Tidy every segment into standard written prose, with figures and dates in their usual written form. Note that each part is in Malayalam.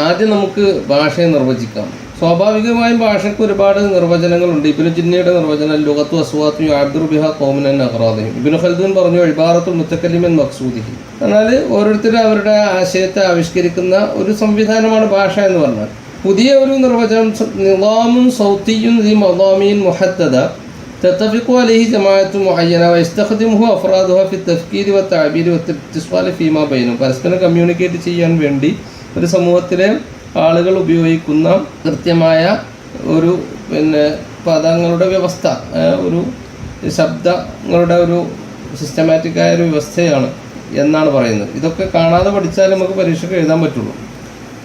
ആദ്യം നമുക്ക് ഭാഷയെ നിർവചിക്കാം. സ്വാഭാവികമായും ഭാഷയ്ക്ക് ഒരുപാട് നിർവചനങ്ങളുണ്ട്. ഇബ്നു ജിന്നിയുടെ നിർവചനം ലുഗത്തു അസ്വാത്തു യുഅബ്ബിറു ബിഹാ ഖൗമുൻ അഗ്റാദിഹിം. ഇബ്നു ഖൽദൂൻ പറഞ്ഞു ഇബാറത്തുൽ മുത്തക്കല്ലിമിൻ മഖ്സൂദിഹി. എന്നാൽ ഓരോരുത്തരും അവരുടെ ആശയത്തെ ആവിഷ്കരിക്കുന്ന ഒരു സംവിധാനമാണ് ഭാഷ എന്ന് പറഞ്ഞാൽ. പുതിയ ഒരു നിർവചനം നിളാമുൻ സൗത്തിയുൻ ദി മളാമീൻ മുഹദ്ദദ തത്തഫിഖു അലൈഹി ജമാഅത്തു മുഅയ്യന വയസ്തഖ്ദിമുഹു അഫ്റാദുഹ ഫി തഫ്കീരി വതഅബീരി വത്തിസ്വാലി ഫീമാ ബൈനഹും. പരസ്പരം കമ്മ്യൂണിക്കേറ്റ് ചെയ്യാൻ വേണ്ടി ഒരു സമൂഹത്തിലെ ആളുകൾ ഉപയോഗിക്കുന്ന കൃത്യമായ ഒരു പദങ്ങളുടെ വ്യവസ്ഥ, ഒരു ശബ്ദങ്ങളുടെ ഒരു സിസ്റ്റമാറ്റിക്കായ ഒരു വ്യവസ്ഥയാണ് എന്നാണ് പറയുന്നത്. ഇതൊക്കെ കാണാതെ പഠിച്ചാൽ നമുക്ക് പരീക്ഷയ്ക്ക് എഴുതാൻ പറ്റുള്ളൂ.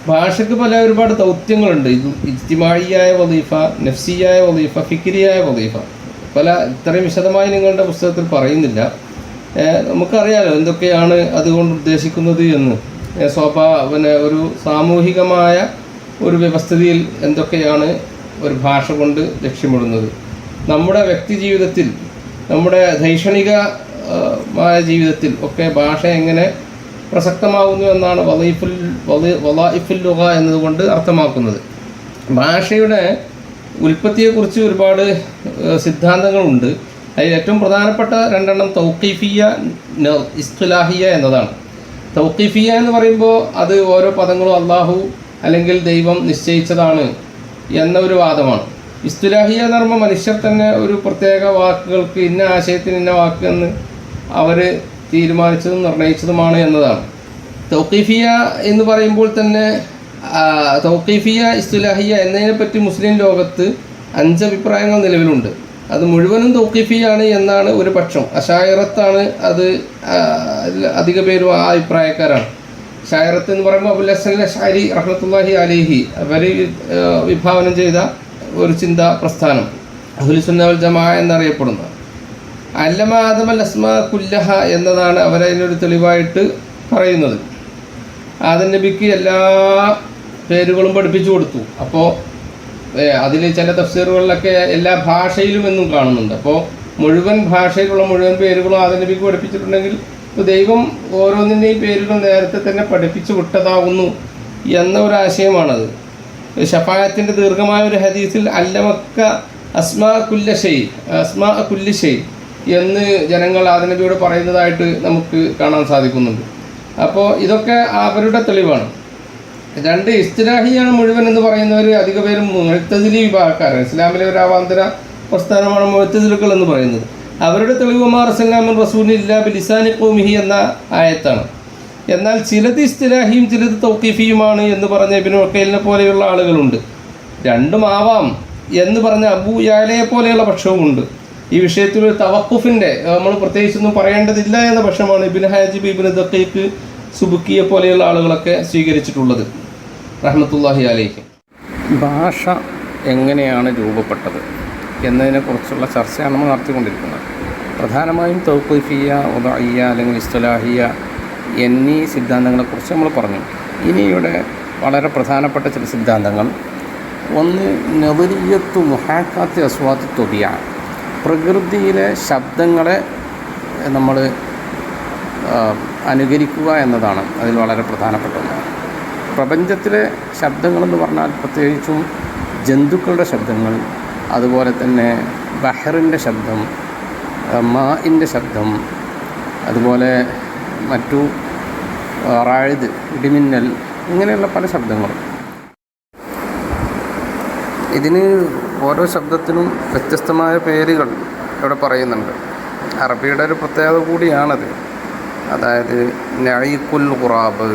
ഭാഷയ്ക്ക് ഒരുപാട് ദൗത്യങ്ങളുണ്ട്. ഇത് ഇജ്തിമായിയായ വദീഫ, നഫ്സിയായ വദീഫ, ഫിക്രിയായ വദീഫ, ഇത്രയും വിശദമായി നിങ്ങളുടെ പുസ്തകത്തിൽ പറയുന്നില്ല. നമുക്കറിയാലോ എന്തൊക്കെയാണ് അതുകൊണ്ട് ഉദ്ദേശിക്കുന്നത് എന്ന്. ഒരു സാമൂഹികമായ ഒരു വ്യവസ്ഥിതിയിൽ എന്തൊക്കെയാണ് ഒരു ഭാഷ കൊണ്ട് ലക്ഷ്യമിടുന്നത്. നമ്മുടെ വ്യക്തി ജീവിതത്തിൽ, നമ്മുടെ ധൈഷണികമായ ജീവിതത്തിൽ ഒക്കെ ഭാഷ എങ്ങനെ പ്രസക്തമാകുന്നു എന്നാണ് വളായിഫുൽ ലുഗ എന്നതുകൊണ്ട് അർത്ഥമാക്കുന്നത്. ഭാഷയുടെ ഉൽപ്പത്തിയെക്കുറിച്ച് ഒരുപാട് സിദ്ധാന്തങ്ങളുണ്ട്. അതിൽ ഏറ്റവും പ്രധാനപ്പെട്ട രണ്ടെണ്ണം തൗഖീഫിയ, ഇസ്തിലാഹിയ എന്നതാണ്. തൗഖീഫിയ എന്ന് പറയുമ്പോൾ അത് ഓരോ പദങ്ങളും അള്ളാഹു അല്ലെങ്കിൽ ദൈവം നിശ്ചയിച്ചതാണ് എന്ന ഒരു വാദമാണ്. ഇസ്തിലാഹിയ എന്ന് പറയുമ്പോൾ മനുഷ്യർ തന്നെ ഒരു പ്രത്യേക വാക്കുകൾക്ക് ഇന്ന ആശയത്തിന് ഇന്ന വാക്ക് എന്ന് അവർ തീരുമാനിച്ചതും നിർണയിച്ചതുമാണ് എന്നതാണ്. തൗഖീഫിയ എന്ന് പറയുമ്പോൾ തന്നെ തൗഖീഫിയ, ഇസ്തിലാഹിയ എന്നതിനെപ്പറ്റി മുസ്ലിം ലോകത്ത് 5 അഭിപ്രായങ്ങൾ നിലവിലുണ്ട്. അത് മുഴുവനും തൗഖീഫിയാണ് എന്നാണ് ഒരു പക്ഷം. അശായറത്താണ് അത്, അധിക പേരും ആ അഭിപ്രായക്കാരാണ്. ഷായറത്ത് എന്ന് പറയുമ്പോൾ അബുൽ ഹസൻ അശ്അരി റഹ്മത്തുള്ളാഹി അലൈഹി അവർ വിഭാവനം ചെയ്ത ഒരു ചിന്താ പ്രസ്ഥാനം അഹ്ലുസ് സുന്ന വൽ ജമാഅ എന്നറിയപ്പെടുന്ന. അല്ലമ ആദമൽ അസ്മാ കുല്ലഹ എന്നതാണ് അവരതിനൊരു തെളിവായിട്ട് പറയുന്നത്. ആദം നബിക്ക് എല്ലാ പേരുകളും പഠിപ്പിച്ചു കൊടുത്തു. അപ്പോൾ അതിൽ ചില തഫ്സീറുകളിലൊക്കെ എല്ലാ ഭാഷയിലും എന്നും കാണുന്നുണ്ട്. അപ്പോൾ മുഴുവൻ ഭാഷയിലുള്ള മുഴുവൻ പേരുകളും ആദം നബിക്ക് പഠിപ്പിച്ചിട്ടുണ്ടെങ്കിൽ ദൈവം ഓരോന്നിൻ്റെയും പേരുകൾ നേരത്തെ തന്നെ പഠിപ്പിച്ചു വിട്ടതാകുന്നു എന്ന ഒരു ആശയമാണത്. ഷഫായത്തിൻ്റെ ദീർഘമായ ഒരു ഹദീസിൽ അല്ലമക്ക അസ്മാ കുല്ലി ഷൈ എന്ന് ജനങ്ങൾ ആദം നബിയോട് പറയുന്നതായിട്ട് നമുക്ക് കാണാൻ സാധിക്കുന്നുണ്ട്. അപ്പോൾ ഇതൊക്കെ അവരുടെ തെളിവാണ്. 2 ഇസ്തിലാഹിയാണ് മുഴുവൻ എന്ന് പറയുന്നവർ അധിക പേരും മുഅ്തസിലി വിഭാഗക്കാരാണ്. ഇസ്ലാമിലെ ഒരു അവാന്തര പ്രസ്ഥാനമാണ് മുഅ്തസിലുകൾ എന്ന് പറയുന്നത്. അവരുടെ തെളിവ് മാ അർസൽനാ മിൻ റസൂലിൻ ഇല്ലാ ബിലിസാനി ഖൗമിഹി എന്ന ആയത്താണ്. എന്നാൽ ചിലത് ഇസ്തിലാഹിയും ചിലത് തൗഖീഫിയുമാണ് എന്ന് പറഞ്ഞ ഇബ്നു വക്കീലിനെ പോലെയുള്ള ആളുകളുണ്ട്. രണ്ടും ആവാം എന്ന് പറഞ്ഞ അബൂ യഅലയെ പോലെയുള്ള പക്ഷവുമുണ്ട്. ഈ വിഷയത്തിൽ ഒരു തവഖുഫിൻ്റെ നമ്മൾ പ്രത്യേകിച്ചൊന്നും പറയേണ്ടതില്ല എന്ന പക്ഷമാണ് ഇബ്നു ഹാജിബ്, ഇബ്നു ദഖീഖ്, സുബുക്കിയെ പോലെയുള്ള ആളുകളൊക്കെ സ്വീകരിച്ചിട്ടുള്ളത് റഹ്മത്തുള്ളാഹി അലൈഹി. ഭാഷ എങ്ങനെയാണ് രൂപപ്പെട്ടത് എന്നതിനെക്കുറിച്ചുള്ള ചർച്ചയാണ് നമ്മൾ നടത്തിക്കൊണ്ടിരിക്കുന്നത്. പ്രധാനമായും തൗഖീഫിയ, വദഇയ്യ അല്ലെങ്കിൽ ഇസ്തിലാഹിയ എന്നീ സിദ്ധാന്തങ്ങളെക്കുറിച്ച് നമ്മൾ പറഞ്ഞു. ഇനിയുടെ വളരെ പ്രധാനപ്പെട്ട ചില സിദ്ധാന്തങ്ങൾ. ഒന്ന്, നദരിയത്തു മുഹാക്കാത്തി അസ്വാത്തി തൊബിയ, പ്രകൃതിയിലെ ശബ്ദങ്ങളെ നമ്മൾ അനുകരിക്കുക എന്നതാണ് അതിൽ വളരെ പ്രധാനപ്പെട്ടത്. പ്രപഞ്ചത്തിലെ ശബ്ദങ്ങളെന്ന് പറഞ്ഞാൽ പ്രത്യേകിച്ചും ജന്തുക്കളുടെ ശബ്ദങ്ങൾ, അതുപോലെ തന്നെ ബഹറിൻ്റെ ശബ്ദം, മാഇൻ്റെ ശബ്ദം, അതുപോലെ മറ്റു റാഴ്ദ്, ഇടിമിന്നൽ, ഇങ്ങനെയുള്ള പല ശബ്ദങ്ങളും. ഇതിന് ഓരോ ശബ്ദത്തിനും വ്യത്യസ്തമായ പേരുകൾ ഇവിടെ പറയുന്നുണ്ട്. അറബിയുടെ ഒരു പ്രത്യേകത കൂടിയാണത്. അതായത് നഈഖുൽ ഖുറാബ്,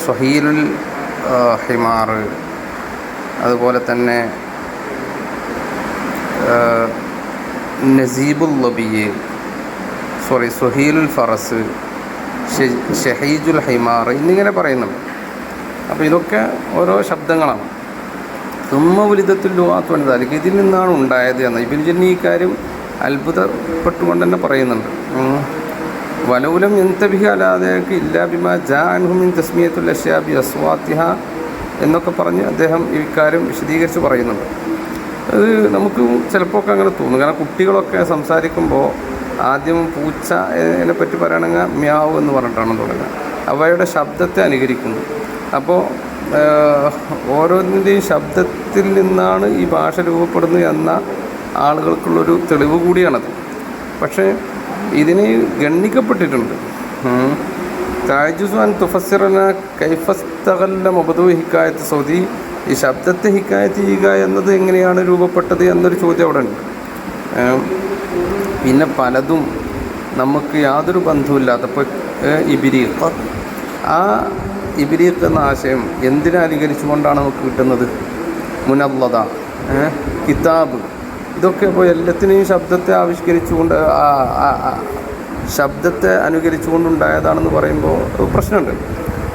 സ്വഹീലുൽ ഹിമാർ, അതുപോലെ തന്നെ നസീബുൽ ലബിയ്, സ്വഹീലുൽ ഫറസ്, ഷഹീജുൽ ഹിമാർ എന്നിങ്ങനെ പറയുന്നുണ്ട്. അപ്പോൾ ഇതൊക്കെ ഓരോ ശബ്ദങ്ങളാണ്. തുമ്മവുലിതത്തുൽ ലുഗാത്ത് വനിതാലിക്ക്, ഇതിൽ നിന്നാണ് ഉണ്ടായത് എന്ന് ഇബ്നു ജന്നി ഈ കാര്യം അത്ഭുതപ്പെട്ടുകൊണ്ട് തന്നെ പറയുന്നുണ്ട്. വലൗലം യന്തബിഹി അലാദക്ക് ഇല്ലാ ബിമാ ജാ അൻഹു മിൻ തസ്മിയത്തുൽ അശ്യാ ബി അസ്വാത്തിഹ എന്നൊക്കെ പറഞ്ഞ് അദ്ദേഹം ഈ കാര്യം വിശദീകരിച്ച് പറയുന്നുണ്ട്. അത് നമുക്ക് ചിലപ്പോൾ ഒക്കെ അങ്ങനെ തോന്നും. കാരണം കുട്ടികളൊക്കെ സംസാരിക്കുമ്പോൾ ആദ്യം പൂച്ചയെ പറ്റി പറയണമെങ്കിൽ മ്യാവ് എന്ന് പറഞ്ഞിട്ടാണ് തുടങ്ങുക. അവയുടെ ശബ്ദത്തെ അനുകരിക്കുന്നു. അപ്പോൾ ഓരോന്നിൻ്റെയും ശബ്ദത്തിൽ നിന്നാണ് ഈ ഭാഷ രൂപപ്പെടുന്നത് എന്ന ആളുകൾക്കുള്ളൊരു തെളിവ് കൂടിയാണത്. പക്ഷേ ഇതിന് ഗണ്ണിക്കപ്പെട്ടിട്ടുണ്ട്. താജുസ് അൻ തുഫസ്സിറന കൈഫസ്തകല്ല മബദു ഹിക്കായത്ത് സൗദി, ഈ ശബ്ദത്തെ ഹിക്കായത്ത് ചെയ്യുക എന്നത് എങ്ങനെയാണ് രൂപപ്പെട്ടത് എന്നൊരു ചോദ്യം അവിടെ ഉണ്ട്. പിന്നെ പലതും നമുക്ക് യാതൊരു ബന്ധവുമില്ലാത്തപ്പോൾ ഇബിരീഖ്, ആ ഇബിരീഖ് എന്ന ആശയം എന്തിനെ അനുകരിച്ചുകൊണ്ടാണ് നമുക്ക് കിട്ടുന്നത്? മുനല്ലദ, കിതാബ്, ഇതൊക്കെ ഇപ്പോൾ എല്ലാത്തിനെയും ശബ്ദത്തെ ആവിഷ്കരിച്ചുകൊണ്ട് ശബ്ദത്തെ അനുകരിച്ചുകൊണ്ടുണ്ടായതാണെന്ന് പറയുമ്പോൾ പ്രശ്നമുണ്ട്.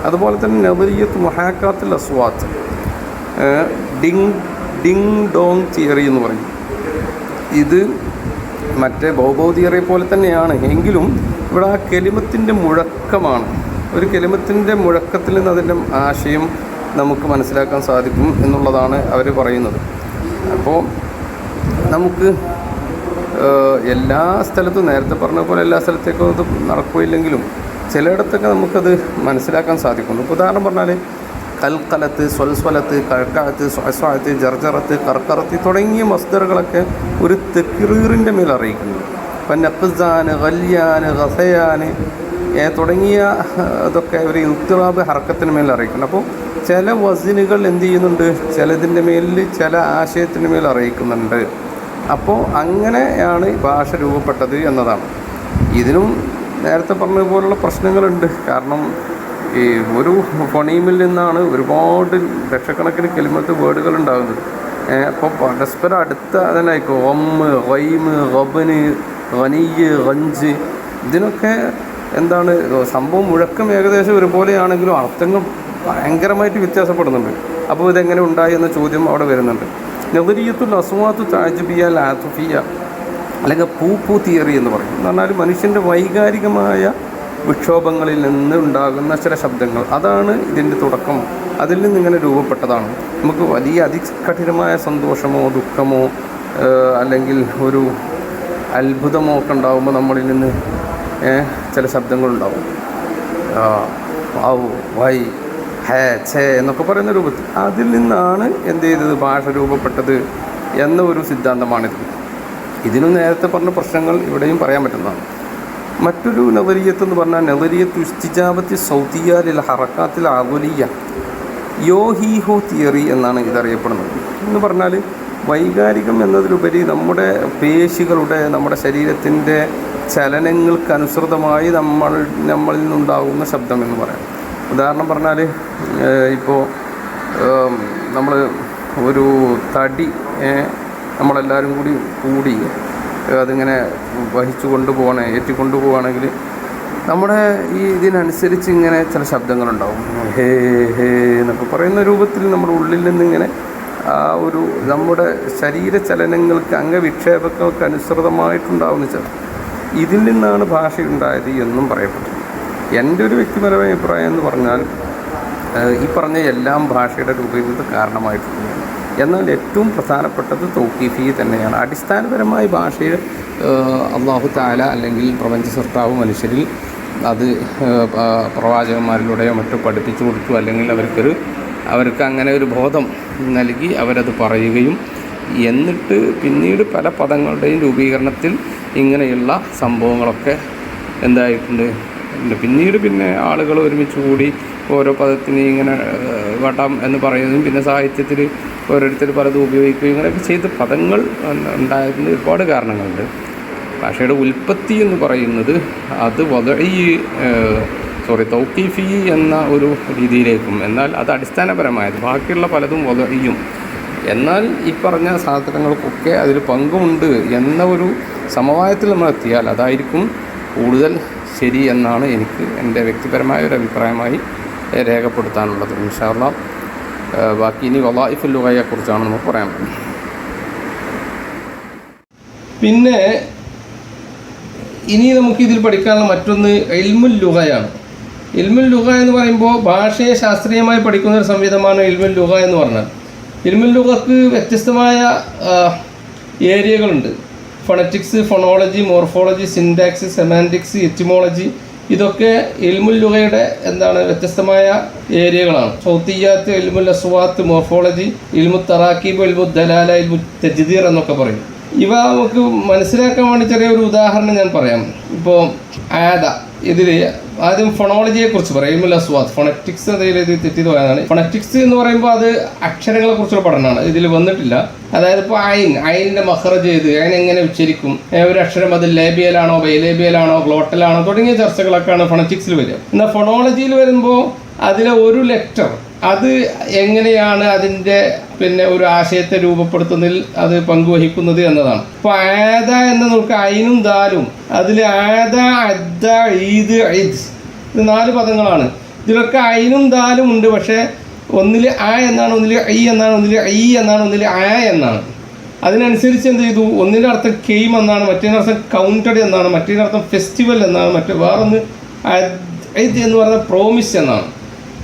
അതുപോലെ തന്നെ നദരിയത്ത് മുഹാക്കാത്തിൽ അസ്വാത്ത്, ഡിങ് ഡോങ് തിയറി എന്ന് പറയും. ഇത് മറ്റേ ബൗബൗ തിയറിയെ പോലെ തന്നെയാണ്, എങ്കിലും ഇവിടെ ആ കെലിമത്തിൻ്റെ മുഴക്കമാണ്. ഒരു കെലിമത്തിൻ്റെ മുഴക്കത്തിൽ നിന്ന് അതിൻ്റെ ആശയം നമുക്ക് മനസ്സിലാക്കാൻ സാധിക്കും എന്നുള്ളതാണ് അവർ പറയുന്നത്. അപ്പോൾ നമുക്ക് എല്ലാ സ്ഥലത്തും നേരത്തെ പറഞ്ഞ പോലെ എല്ലാ സ്ഥലത്തേക്കും അത് നടക്കുകയില്ലെങ്കിലും ചിലയിടത്തൊക്കെ നമുക്കത് മനസ്സിലാക്കാൻ സാധിക്കുന്നു. ഇപ്പോൾ ഉദാഹരണം പറഞ്ഞാൽ കൽക്കലത്ത്, സ്വൽസ്വലത്ത്, കഴക്കാത്ത്, സ്വാസ്വാത്ത്, ജർജറത്ത്, കർക്കറത്ത് തുടങ്ങിയ മസ്ദറുകളൊക്കെ ഒരു തെക്കിറീറിൻ്റെ മേൽ അറിയിക്കുന്നു. ഇപ്പം നഖ്സാന്, ഗല്യാന്, ഗസയാന് തുടങ്ങിയ ഇതൊക്കെ ഒരു ഇൽത്തിറാബ് ഹർക്കത്തിന് മേൽ അറിയിക്കുന്നു. അപ്പോൾ ചില വസിനുകൾ എന്ത് ചെയ്യുന്നുണ്ട്, ചിലതിൻ്റെ മേലിൽ ചില ആശയത്തിൻ്റെ മേൽ അറിയിക്കുന്നുണ്ട്. അപ്പോൾ അങ്ങനെയാണ് ഭാഷ രൂപപ്പെട്ടത് എന്നതാണ്. ഇതിനും നേരത്തെ പറഞ്ഞതുപോലുള്ള പ്രശ്നങ്ങളുണ്ട്. കാരണം ഈ ഒരു ഫൊണീമിൽ നിന്നാണ് ഒരുപാട് ലക്ഷക്കണക്കിന് കെലിമത്ത് വേർഡുകൾ ഉണ്ടാകുന്നത്. അപ്പോൾ പരസ്പരം അടുത്ത അതിനായിരിക്കും ഒമ്മ്, ഗൈമ്, ഗബന്, ഗനിയ്, ഗഞ്ച്, ഇതിനൊക്കെ എന്താണ് സംഭവം മുഴക്കം ഏകദേശം ഒരുപോലെയാണെങ്കിലും അർത്ഥങ്ങൾ ഭയങ്കരമായിട്ട് വ്യത്യാസപ്പെടുന്നുണ്ട്. അപ്പോൾ ഇതെങ്ങനെ ഉണ്ടായി എന്ന ചോദ്യം അവിടെ വരുന്നുണ്ട്. നദരിയത്തുൽ അസ്വാത്ത് താജുബിയ ലാത്തുഫിയ അല്ലെങ്കിൽ പൂ തിയറി എന്ന് പറയും. എന്ന് പറഞ്ഞാൽ മനുഷ്യൻ്റെ വൈകാരികമായ വിക്ഷോഭങ്ങളിൽ നിന്ന് ഉണ്ടാകുന്ന ചില ശബ്ദങ്ങൾ, അതാണ് ഇതിൻ്റെ തുടക്കം. അതിൽ നിന്ന് ഇങ്ങനെ രൂപപ്പെട്ടതാണ്. നമുക്ക് വലിയ അതികഠിനമായ സന്തോഷമോ ദുഃഖമോ അല്ലെങ്കിൽ ഒരു അത്ഭുതമോ ഒക്കെ ഉണ്ടാകുമ്പോൾ നമ്മളിൽ നിന്ന് ചില ശബ്ദങ്ങളുണ്ടാവും. ഔ, വൈ, ഹേ, ഛേ എന്നൊക്കെ പറയുന്ന രൂപത്തിൽ അതിൽ നിന്നാണ് എന്ത് ചെയ്തത്, ഭാഷ രൂപപ്പെട്ടത് എന്ന ഒരു സിദ്ധാന്തമാണിത്. ഇതിനും നേരത്തെ പറഞ്ഞ പ്രശ്നങ്ങൾ ഇവിടെയും പറയാൻ പറ്റുന്നതാണ്. മറ്റൊരു നദരിയത്ത് എന്ന് പറഞ്ഞാൽ നദരിയത്ത് ഇസ്തിജാബത്തി സൗദിയാലിൽ ഹറക്കാത്തിൽ ആകുലിയ, യോഹീഹോ തിയറി എന്നാണ് ഇതറിയപ്പെടുന്നത്. എന്ന് പറഞ്ഞാൽ വൈകാരികം എന്നതിലുപരി നമ്മുടെ പേശികളുടെ, നമ്മുടെ ശരീരത്തിൻ്റെ ചലനങ്ങൾക്കനുസൃതമായി നമ്മളിൽ നിന്നുണ്ടാകുന്ന ശബ്ദം എന്ന് പറയാം. ഉദാഹരണം പറഞ്ഞാൽ ഇപ്പോൾ നമ്മൾ ഒരു തടി നമ്മളെല്ലാവരും കൂടി അതിങ്ങനെ വഹിച്ചു കൊണ്ടുപോകണേ, ഏറ്റിക്കൊണ്ടുപോവുകയാണെങ്കിൽ നമ്മുടെ ഈ ഇതിനനുസരിച്ച് ഇങ്ങനെ ചില ശബ്ദങ്ങളുണ്ടാവും. ഹേ ഹേ എന്നൊക്കെ പറയുന്ന രൂപത്തിൽ നമ്മുടെ ഉള്ളിൽ നിന്നിങ്ങനെ ആ ഒരു നമ്മുടെ ശരീരചലനങ്ങൾക്ക് അംഗവിക്ഷേപങ്ങൾക്ക് അനുസൃതമായിട്ടുണ്ടാവുന്ന ചില ഇതിൽ നിന്നാണ് ഭാഷയുണ്ടായത് എന്നും പറയപ്പെട്ടു. എൻ്റെ ഒരു വ്യക്തിപരമായ അഭിപ്രായം എന്ന് പറഞ്ഞാൽ ഈ പറഞ്ഞ എല്ലാം ഭാഷയുടെ രൂപീകരണത്തിന് കാരണമായിട്ടുണ്ട്. എന്നാൽ ഏറ്റവും പ്രധാനപ്പെട്ടത് തൗഖീഫി തന്നെയാണ്. അടിസ്ഥാനപരമായി ഭാഷയെ അല്ലാഹു തആല അല്ലെങ്കിൽ പ്രപഞ്ച സൃഷ്ടാവ് മനുഷ്യരിൽ അത് പ്രവാചകന്മാരിലൂടെയോ മറ്റോ പഠിപ്പിച്ചു കൊടുത്തു, അല്ലെങ്കിൽ അവർക്ക് അങ്ങനെ ഒരു ബോധം നൽകി അവരത് പറയുകയും എന്നിട്ട് പിന്നീട് പല പദങ്ങളുടെയും രൂപീകരണത്തിൽ ഇങ്ങനെയുള്ള സംഭവങ്ങളൊക്കെ എന്തായിട്ടുണ്ട്. പിന്നെ ആളുകൾ ഒരുമിച്ച് കൂടി ഓരോ പദത്തിന് ഇങ്ങനെ വട്ടം എന്ന് പറയുന്നതും പിന്നെ സാഹിത്യത്തിൽ ഓരോരുത്തർ പലതും ഉപയോഗിക്കുകയും ഇങ്ങനെയൊക്കെ ചെയ്ത് പദങ്ങൾ ഉണ്ടായതിന് ഒരുപാട് കാരണങ്ങളുണ്ട്. ഭാഷയുടെ ഉൽപ്പത്തി എന്ന് പറയുന്നത് അത് തൗഖീഫി എന്ന ഒരു രീതിയിലേക്കും, എന്നാൽ അത് അടിസ്ഥാനപരമായത് ബാക്കിയുള്ള പലതും വദഈയും, എന്നാൽ ഈ പറഞ്ഞ സാധനങ്ങൾക്കൊക്കെ അതിൽ പങ്കുമുണ്ട് എന്ന ഒരു സമവായത്തിൽ നമ്മൾ എത്തിയാൽ അതായിരിക്കും കൂടുതൽ ശരി എന്നാണ് എനിക്ക് എൻ്റെ വ്യക്തിപരമായ ഒരു അഭിപ്രായമായി രേഖപ്പെടുത്താനുള്ളത്. ഇൻഷാ അല്ലാഹ് ബാക്കി ഇനി വളായിഫുൽ ലുഗയെക്കുറിച്ചാണ് നമുക്ക് പറയാൻ പറ്റുന്നത്. പിന്നെ ഇനി നമുക്കിതിൽ പഠിക്കാനുള്ള മറ്റൊന്ന് ഇൽമുൽ ലുഗയാണ്. ഇൽമുൽ ലുഗ എന്ന് പറയുമ്പോൾ ഭാഷയെ ശാസ്ത്രീയമായി പഠിക്കുന്ന ഒരു സംവിധാനമാണ് ഇൽമുൽ ലുഗ എന്ന് പറഞ്ഞാൽ. ഇൽമുൽ ലുഗക്ക് വ്യത്യസ്തമായ ഏരിയകളുണ്ട്. Phonetics, phonology, morphology, syntax, semantics, etymology, ഇതൊക്കെ ഇൽമുൽ ലുഗയുടെ വ്യത്യസ്തമായ ഏരിയകളാണ്. സൗത്തിയാത്ത്, ഇൽമുൽ അസ്വാത്ത്, മോർഫോളജി, ഇൽമു തറാക്കീബ്, ഇൽമു ദലാല, ഇൽമു തജ്ദീർ എന്നൊക്കെ പറയും. ഇവ നമുക്ക് മനസ്സിലാക്കാൻ വേണ്ടി ചെറിയൊരു ഉദാഹരണം ഞാൻ പറയാം. ഇപ്പോൾ ആദ, ഇതിൽ ആദ്യം ഫൊണോളജിയെ കുറിച്ച് പറയാം. ഇൽമുൽ അസ്വാത്ത്, ഫൊണറ്റിക്സ് അതിൽ തെറ്റിയത് പോയതാണ്. ഫൊണറ്റിക്സ് എന്ന് പറയുമ്പോൾ അത് അക്ഷരങ്ങളെ കുറിച്ചുള്ള പഠനമാണ്, ഇതിൽ വന്നിട്ടില്ല. അതായത് ഇപ്പോൾ അയിൻ്റെ മഖ്റജ് ചെയ്ത് അയിൻ എങ്ങനെ ഉച്ചരിക്കും, ഒരു അക്ഷരം അത് ലേബിയലാണോ ബൈലേബിയലാണോ ഗ്ലോട്ടലാണോ തുടങ്ങിയ ചർച്ചകളൊക്കെയാണ് ഫൊണറ്റിക്സിൽ വരിക. എന്നാൽ ഫൊണോളജിയിൽ വരുമ്പോൾ അതിലെ ഒരു ലെറ്റർ അത് എങ്ങനെയാണ് അതിൻ്റെ ഒരു ആശയത്തെ രൂപപ്പെടുത്തുന്നതിൽ അത് പങ്കുവഹിക്കുന്നത് എന്നതാണ്. ഇപ്പോൾ ആദ എന്ന് നമുക്ക് അയിനും ദാലും, അതിൽ ആദ, അദ്ദ, ഈദ്, ഇദ്, ഇത് 4 പദങ്ങളാണ്. ഇതിലൊക്കെ അയിനും ദാലും ഉണ്ട്. പക്ഷേ ഒന്നിൽ ആ എന്നാണ്, ഒന്നിൽ ഐ എന്നാണ്, ഒന്നിൽ ഐ എന്നാണ്, ഒന്നിൽ ആ എന്നാണ്. അതിനനുസരിച്ച് എന്ത് ചെയ്തു, ഒന്നിൻ്റെ അർത്ഥം കെയിം എന്നാണ്, മറ്റേ അർത്ഥം കൗണ്ടഡ് എന്നാണ്, മറ്റേ അർത്ഥം ഫെസ്റ്റിവൽ എന്നാണ്, വേറൊന്ന് ഇദ് എന്ന് പറയുന്നത് പ്രോമിസ് എന്നാണ്.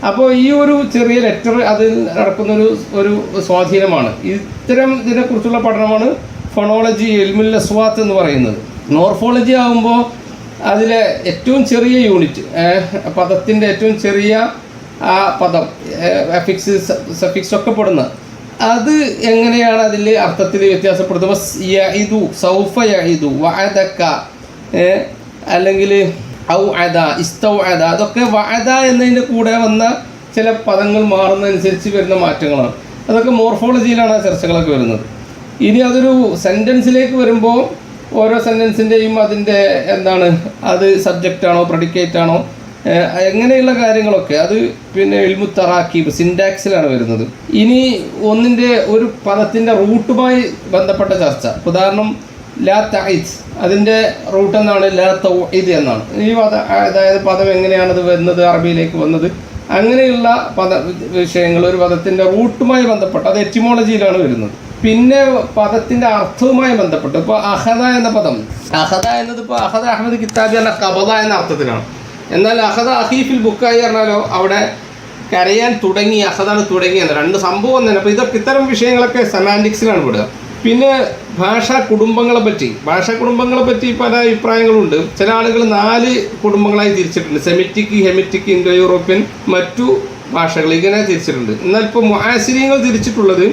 അപ്പോൾ ഈ ഒരു ചെറിയ ലെറ്റർ അതിൽ നടക്കുന്നൊരു സ്വാധീനമാണ്. ഇത്തരം ഇതിനെക്കുറിച്ചുള്ള പഠനമാണ് ഫൊണോളജി, ഇൽമുൽ അസ്വാത്ത് എന്ന് പറയുന്നത്. മോർഫോളജി ആകുമ്പോൾ അതിലെ ഏറ്റവും ചെറിയ യൂണിറ്റ്, പദത്തിൻ്റെ ഏറ്റവും ചെറിയ ആ പദം, അഫിക്സ്, സഫിക്സ് ഒക്കെ പെടുന്ന അത് എങ്ങനെയാണ് അതിൽ അർത്ഥത്തിൽ വ്യത്യാസപ്പെടുത്തുമ്പോൾ യഇദു, സൗഫ യഇദു, വഅദക, അല്ലെങ്കിൽ ഔ അദ, ഇസ്തൗ അദ, അതൊക്കെ വഅദ എന്നതിൻ്റെ കൂടെ വന്ന ചില പദങ്ങൾ മാറുന്നതനുസരിച്ച് വരുന്ന മാറ്റങ്ങളാണ്. അതൊക്കെ മോർഫോളജിയിലാണ് ആ ചർച്ചകളൊക്കെ വരുന്നത്. ഇനി അതൊരു സെൻറ്റൻസിലേക്ക് വരുമ്പോൾ ഓരോ സെൻറ്റൻസിൻ്റെയും അതിൻ്റെ അത് സബ്ജക്റ്റാണോ പ്രെഡിക്കേറ്റ് ആണോ എങ്ങനെയുള്ള കാര്യങ്ങളൊക്കെ അത് ഇൽമു തറാക്കീബ്, സിൻടാക്സിലാണ് വരുന്നത്. ഇനി ഒന്നിൻ്റെ ഒരു പദത്തിൻ്റെ റൂട്ടുമായി ബന്ധപ്പെട്ട ചർച്ച, ഉദാഹരണം ലാ തഇദ്, അതിൻ്റെ റൂട്ട് എന്നാണ് ലാ തൗഇദ് എന്നാണ്. ഈ അതായത് പദം എങ്ങനെയാണ് അത് വരുന്നത്, അറബിയിലേക്ക് വന്നത്, അങ്ങനെയുള്ള വിഷയങ്ങൾ ഒരു പദത്തിൻ്റെ റൂട്ടുമായി ബന്ധപ്പെട്ട് അത് എറ്റിമോളജിയിലാണ് വരുന്നത്. പിന്നെ പദത്തിൻ്റെ അർത്ഥവുമായി ബന്ധപ്പെട്ട് ഇപ്പോൾ അഹദ എന്ന പദം, അഹദ എന്നത് ഇപ്പോൾ അഹദ അഹമ്മദ് കിതാബി എന്ന കബദ എന്ന അർത്ഥത്തിലാണ്. എന്നാൽ അഹദ അഹീഫിൽ ബുക്കായി പറഞ്ഞാലോ അവിടെ കരയാൻ തുടങ്ങി, അഹദാണ് തുടങ്ങി എന്ന 2 സംഭവം തന്നെ. അപ്പോൾ ഇത്തരം വിഷയങ്ങളൊക്കെ സെമാൻറ്റിക്സിലാണ് വിടുക. പിന്നെ ഭാഷാ കുടുംബങ്ങളെ പറ്റി പല അഭിപ്രായങ്ങളുണ്ട്. ചില ആളുകൾ 4 കുടുംബങ്ങളായി തിരിച്ചിട്ടുണ്ട്. സെമിറ്റിക്, ഹെമിറ്റിക്, ഇൻഡോ യൂറോപ്യൻ, മറ്റു ഭാഷകൾ, ഇങ്ങനെ തിരിച്ചിട്ടുണ്ട്. എന്നാൽ ഇപ്പോൾ മുആസിരീങ്ങൾ തിരിച്ചിട്ടുള്ളത്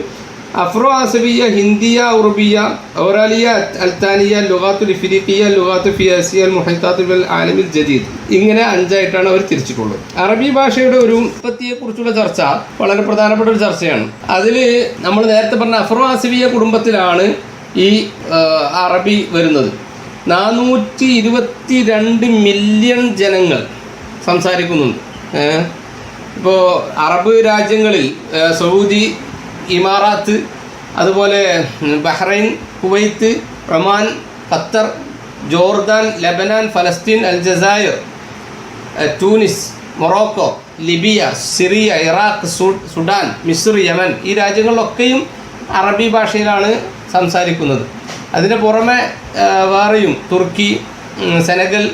അഫ്രോ ആസബിയ, ഹിന്ദിയ, ഉറുബിയ, ഔറാലിയ, അൽത്താനിയ, ലുഗാത്തുൽ ഇഫ്രീഖിയ, ലുഗാത്തു ഫിയാസിയ, മുഹൈത്താത്തു വൽ ആലമിൽ ജദീദ്, ഇങ്ങനെ 5ആയിട്ടാണ് അവർ തിരിച്ചിട്ടുള്ളത്. അറബി ഭാഷയുടെ ഒരു ഉത്പത്തിയെക്കുറിച്ചുള്ള ചർച്ച വളരെ പ്രധാനപ്പെട്ട ഒരു ചർച്ചയാണ്. അതിൽ നമ്മൾ നേരത്തെ പറഞ്ഞ അഫ്രോ ആസബിയ കുടുംബത്തിലാണ് ഈ അറബി വരുന്നത്. 422 മില്യൺ ജനങ്ങൾ സംസാരിക്കുന്നുണ്ട്. ഇപ്പോൾ അറബ് രാജ്യങ്ങളിൽ സൗദി, ഇമാറാത്ത്, അതുപോലെ Bahrain, Kuwait, Oman, Qatar, Jordan, Lebanon, ഫലസ്തീൻ, അൽജസായർ, Tunis, Morocco, Libya, Syria, Iraq, Sudan, മിസ്ർ, യമൻ, ഈ രാജ്യങ്ങളിലൊക്കെയും അറബി ഭാഷയിലാണ് സംസാരിക്കുന്നത്. അതിന് പുറമെ വേറെയും തുർക്കി, സെനഗൽ,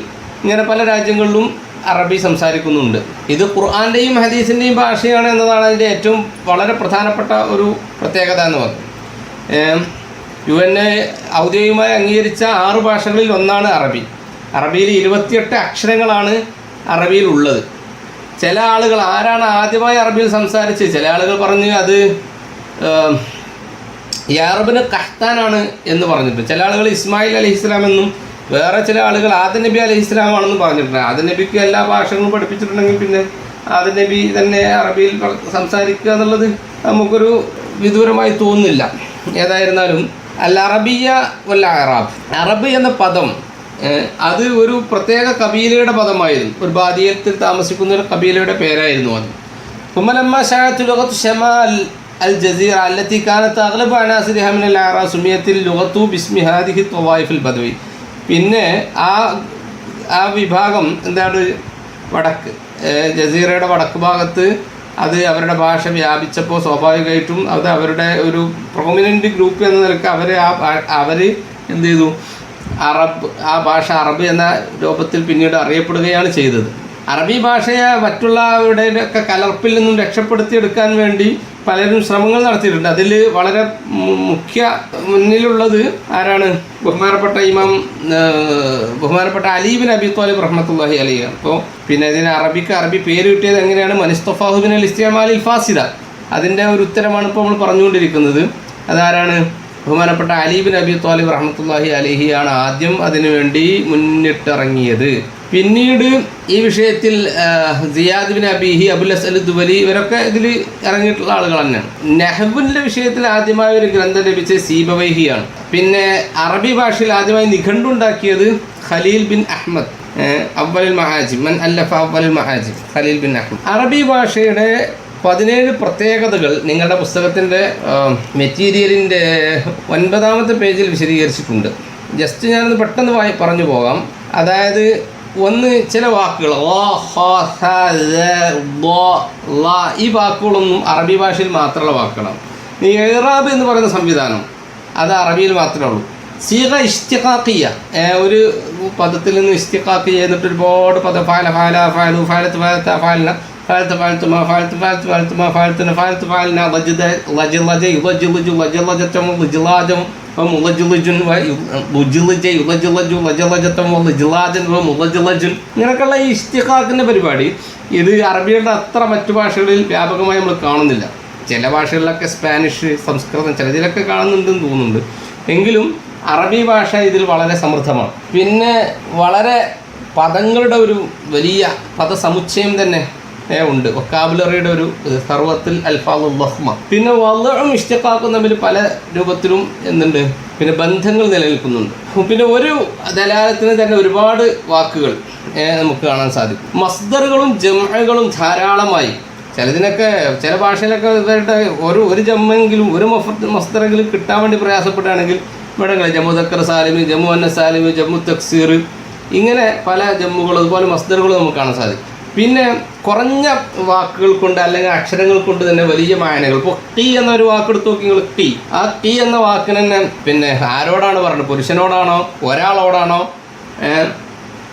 ഇങ്ങനെ പല രാജ്യങ്ങളിലും അറബി സംസാരിക്കുന്നുണ്ട്. ഇത് ഖുർആൻ്റെയും ഹദീസിൻ്റെയും ഭാഷയാണ് എന്നതാണ് അതിൻ്റെ ഏറ്റവും വളരെ പ്രധാനപ്പെട്ട ഒരു പ്രത്യേകത എന്ന് പറയുന്നത്. UN ഔദ്യോഗികമായി അംഗീകരിച്ച 6 ഭാഷകളിൽ ഒന്നാണ് അറബി. അറബിയിൽ 28 അക്ഷരങ്ങളാണ് അറബിയിലുള്ളത്. ചില ആളുകൾ ആരാണ് ആദ്യമായി അറബിയിൽ സംസാരിച്ച്, ചില ആളുകൾ പറഞ്ഞ് അത് യാറബിന് ഖഹ്താനാണ് എന്ന് പറഞ്ഞിട്ടുണ്ട്. ചില ആളുകൾ ഇസ്മായിൽ അലൈഹിസ്സലാം എന്നും, വേറെ ചില ആളുകൾ ആദം നബി അലൈഹിസ്സലാമാണെന്ന് പറഞ്ഞിട്ടുണ്ട്. ആദം നബിക്ക് എല്ലാ ഭാഷകളും പഠിപ്പിച്ചിട്ടുണ്ടെങ്കിൽ പിന്നെ ആദം നബി തന്നെ അറബിയിൽ സംസാരിക്കുക എന്നുള്ളത് നമുക്കൊരു വിദൂരമായി തോന്നുന്നില്ല. ഏതായിരുന്നാലും അൽ അറബിയ വൽ അറാബ്, അറബ് എന്ന പദം അത് ഒരു പ്രത്യേക കബീലയുടെ പദമായിരുന്നു. ഒരു ബാദിയത്തിൽ താമസിക്കുന്ന ഒരു കബീലയുടെ പേരായിരുന്നു അത്. കുമലമ്മ ഷാഅത്ത് ലുഗത്തു ഷമാൽ അൽ ജസീറ അല്ലത്തി കാനത്ത് അഗ്ലബു അനാസിരിഹ മിനൽ അറാബ് സുമിയത്തിൽ ലുഗത്തു ബിസ്മി ഹാദിഹി ത്വവായിഫിൽ ബദവി. പിന്നെ ആ വിഭാഗം എന്താണ്, വടക്ക് ജസീറയുടെ വടക്ക് ഭാഗത്ത് അത് അവരുടെ ഭാഷ വ്യാപിച്ചപ്പോൾ സ്വാഭാവികമായിട്ടും അത് അവരുടെ ഒരു പ്രൊമിനൻ്റ് ഗ്രൂപ്പ് എന്ന നിലയ്ക്ക് അവർ എന്ത് ചെയ്തു, ആ ഭാഷ അറബ് എന്ന രൂപത്തിൽ പിന്നീട് അറിയപ്പെടുകയാണ് ചെയ്തത്. അറബി ഭാഷയെ മറ്റുള്ളവരുടെയൊക്കെ കലർപ്പിൽ നിന്നും രക്ഷപ്പെടുത്തിയെടുക്കാൻ വേണ്ടി പലരും ശ്രമങ്ങൾ നടത്തിയിട്ടുണ്ട്. അതിൽ വളരെ മുഖ്യ മുന്നിലുള്ളത് ആരാണ്? ബഹുമാനപ്പെട്ട അലി ബിൻ അബി ത്വാലിബ് റഹ്മത്തുള്ളാഹി അലൈഹി. അപ്പോൾ പിന്നെ ഇതിന് അറബി പേര് കിട്ടിയത് എങ്ങനെയാണ്? മനിസ്തഫാഹു ബിനൽ ഇസ്തിഅമാലിൽ ഫാസിദ. അതിൻ്റെ ഒരു ഉത്തരമാണ് ഇപ്പോൾ നമ്മൾ പറഞ്ഞുകൊണ്ടിരിക്കുന്നത്. അതാരാണ്? ബഹുമാനപ്പെട്ട അലി ബിൻ അബി ത്വാലിബ് റഹ്മത്തുള്ളാഹി അലൈഹിയാണ് ആദ്യം അതിനു വേണ്ടി മുന്നിട്ടിറങ്ങിയത്. പിന്നീട് ഈ വിഷയത്തിൽ സിയാദ് ബിൻ അബീഹി, അബുൽ അസ്അൽ ദുവലി ഇവരൊക്കെ ഇതിൽ ഇറങ്ങിയിട്ടുള്ള ആളുകൾ തന്നെയാണ്. നഹ്വിൻ്റെ വിഷയത്തിൽ ആദ്യമായ ഒരു ഗ്രന്ഥം ലഭിച്ചത് സീബവൈഹിയാണ്. പിന്നെ അറബി ഭാഷയിൽ ആദ്യമായി നിഘണ്ടുണ്ടാക്കിയത് ഖലീൽ ബിൻ അഹ്മദ് അവ്വലുൽ മഹാജിം, മൻ അല്ലഫ അവ്വലുൽ മഹാജിം ഖലീൽ ബിൻ അഹ്മദ്. അറബി ഭാഷയുടെ 17 പ്രത്യേകതകൾ നിങ്ങളുടെ പുസ്തകത്തിൻ്റെ മെറ്റീരിയലിൻ്റെ 9ാമത്തെ പേജിൽ വിശദീകരിച്ചിട്ടുണ്ട്. ജസ്റ്റ് ഞാനത് പെട്ടെന്ന് പറഞ്ഞു പോകാം. അതായത് ഒന്ന്, ചില വാക്കുകൾ ഈ വാക്കുകളൊന്നും അറബി ഭാഷയിൽ മാത്രമുള്ള വാക്കുകളാണ്. ഈ ഇറാബ് എന്ന് പറയുന്ന സംവിധാനം അത് അറബിയിൽ മാത്രമേ ഉള്ളൂ. സീഗ ഇസ്തിഖാഖിയ, ഒരു പദത്തിൽ നിന്ന് ഇസ്തിഖാഖ് ചെയ്തിട്ട് ഒരുപാട് പദം ഫാല ഫാല ഫാലു ഫാലത്ത് ഫാലത്ത ഫാലിന ഫാലത്ത് ഫാലത്ത് മാ ഫാലത്ത് ഫാലത്ത് ഫാലത്ത് മാ ഫാലത്തിന് ഫാലത്ത് ഫാലിന ലജിദ ലജിലജ യുലജിലജു ലജലജറ്റം ലിജിലാജം മുലജിലജുൻ ലുജിലജ യുലജിലജു ലജലജറ്റം ലിജിലാജൻ മുലജിലജുൻ. ഇങ്ങനെയൊക്കെയുള്ള ഈ ഇസ്തിഖാഖിൻ്റെ പരിപാടി ഇത് അറബിയുടെ അത്ര മറ്റു ഭാഷകളിൽ വ്യാപകമായി നമ്മൾ കാണുന്നില്ല. ചില ഭാഷകളിലൊക്കെ സ്പാനിഷ്, സംസ്കൃതം ചിലതിലൊക്കെ കാണുന്നുണ്ടെന്ന് തോന്നുന്നുണ്ട്. എങ്കിലും അറബി ഭാഷ ഇതിൽ വളരെ സമൃദ്ധമാണ്. പിന്നെ വളരെ പദങ്ങളുടെ ഒരു വലിയ പദസമുച്ചയം തന്നെ ഉണ്ട്. വൊക്കാബുലറിയുടെ ഒരു സർവത്തിൽ അൽഫാദുൽ ദഖ്മ. പിന്നെ വളഉം ഇഷ്തിഖാഖും തമ്മിൽ പല രൂപത്തിലും എന്തുണ്ട്, പിന്നെ ബന്ധങ്ങൾ നിലനിൽക്കുന്നുണ്ട്. പിന്നെ ഒരു ദലാലത്തിന് തന്നെ ഒരുപാട് വാക്കുകൾ നമുക്ക് കാണാൻ സാധിക്കും. മസ്ദറുകളും ജംഅകളും ധാരാളമായി. ചിലതിനൊക്കെ ചില ഭാഷയിലൊക്കെ ഇവരുടെ ഒരു ജമ്മെങ്കിലും ഒരു മസ്ദറെങ്കിലും കിട്ടാൻ വേണ്ടി പ്രയാസപ്പെടുകയാണെങ്കിൽ ഇവിടെ ജമ്മു ദക്കർ സാലിമ്, ജമ്മു അന്ന സാലിമ്, ജമ്മു തക്സീർ, ഇങ്ങനെ പല ജമ്മുകളും അതുപോലെ മസ്ദറുകളും നമുക്ക് കാണാൻ സാധിക്കും. പിന്നെ കുറഞ്ഞ വാക്കുകൾ കൊണ്ട് അല്ലെങ്കിൽ അക്ഷരങ്ങൾ കൊണ്ട് തന്നെ വലിയ മായനകൾ. ഇപ്പോൾ ടി എന്നൊരു വാക്കെടുത്ത് നോക്കി നിങ്ങൾ, ടി, ആ ടി എന്ന വാക്കിന് തന്നെ പിന്നെ ആരോടാണ് പറഞ്ഞത്? പുരുഷനോടാണോ ഒരാളോടാണോ?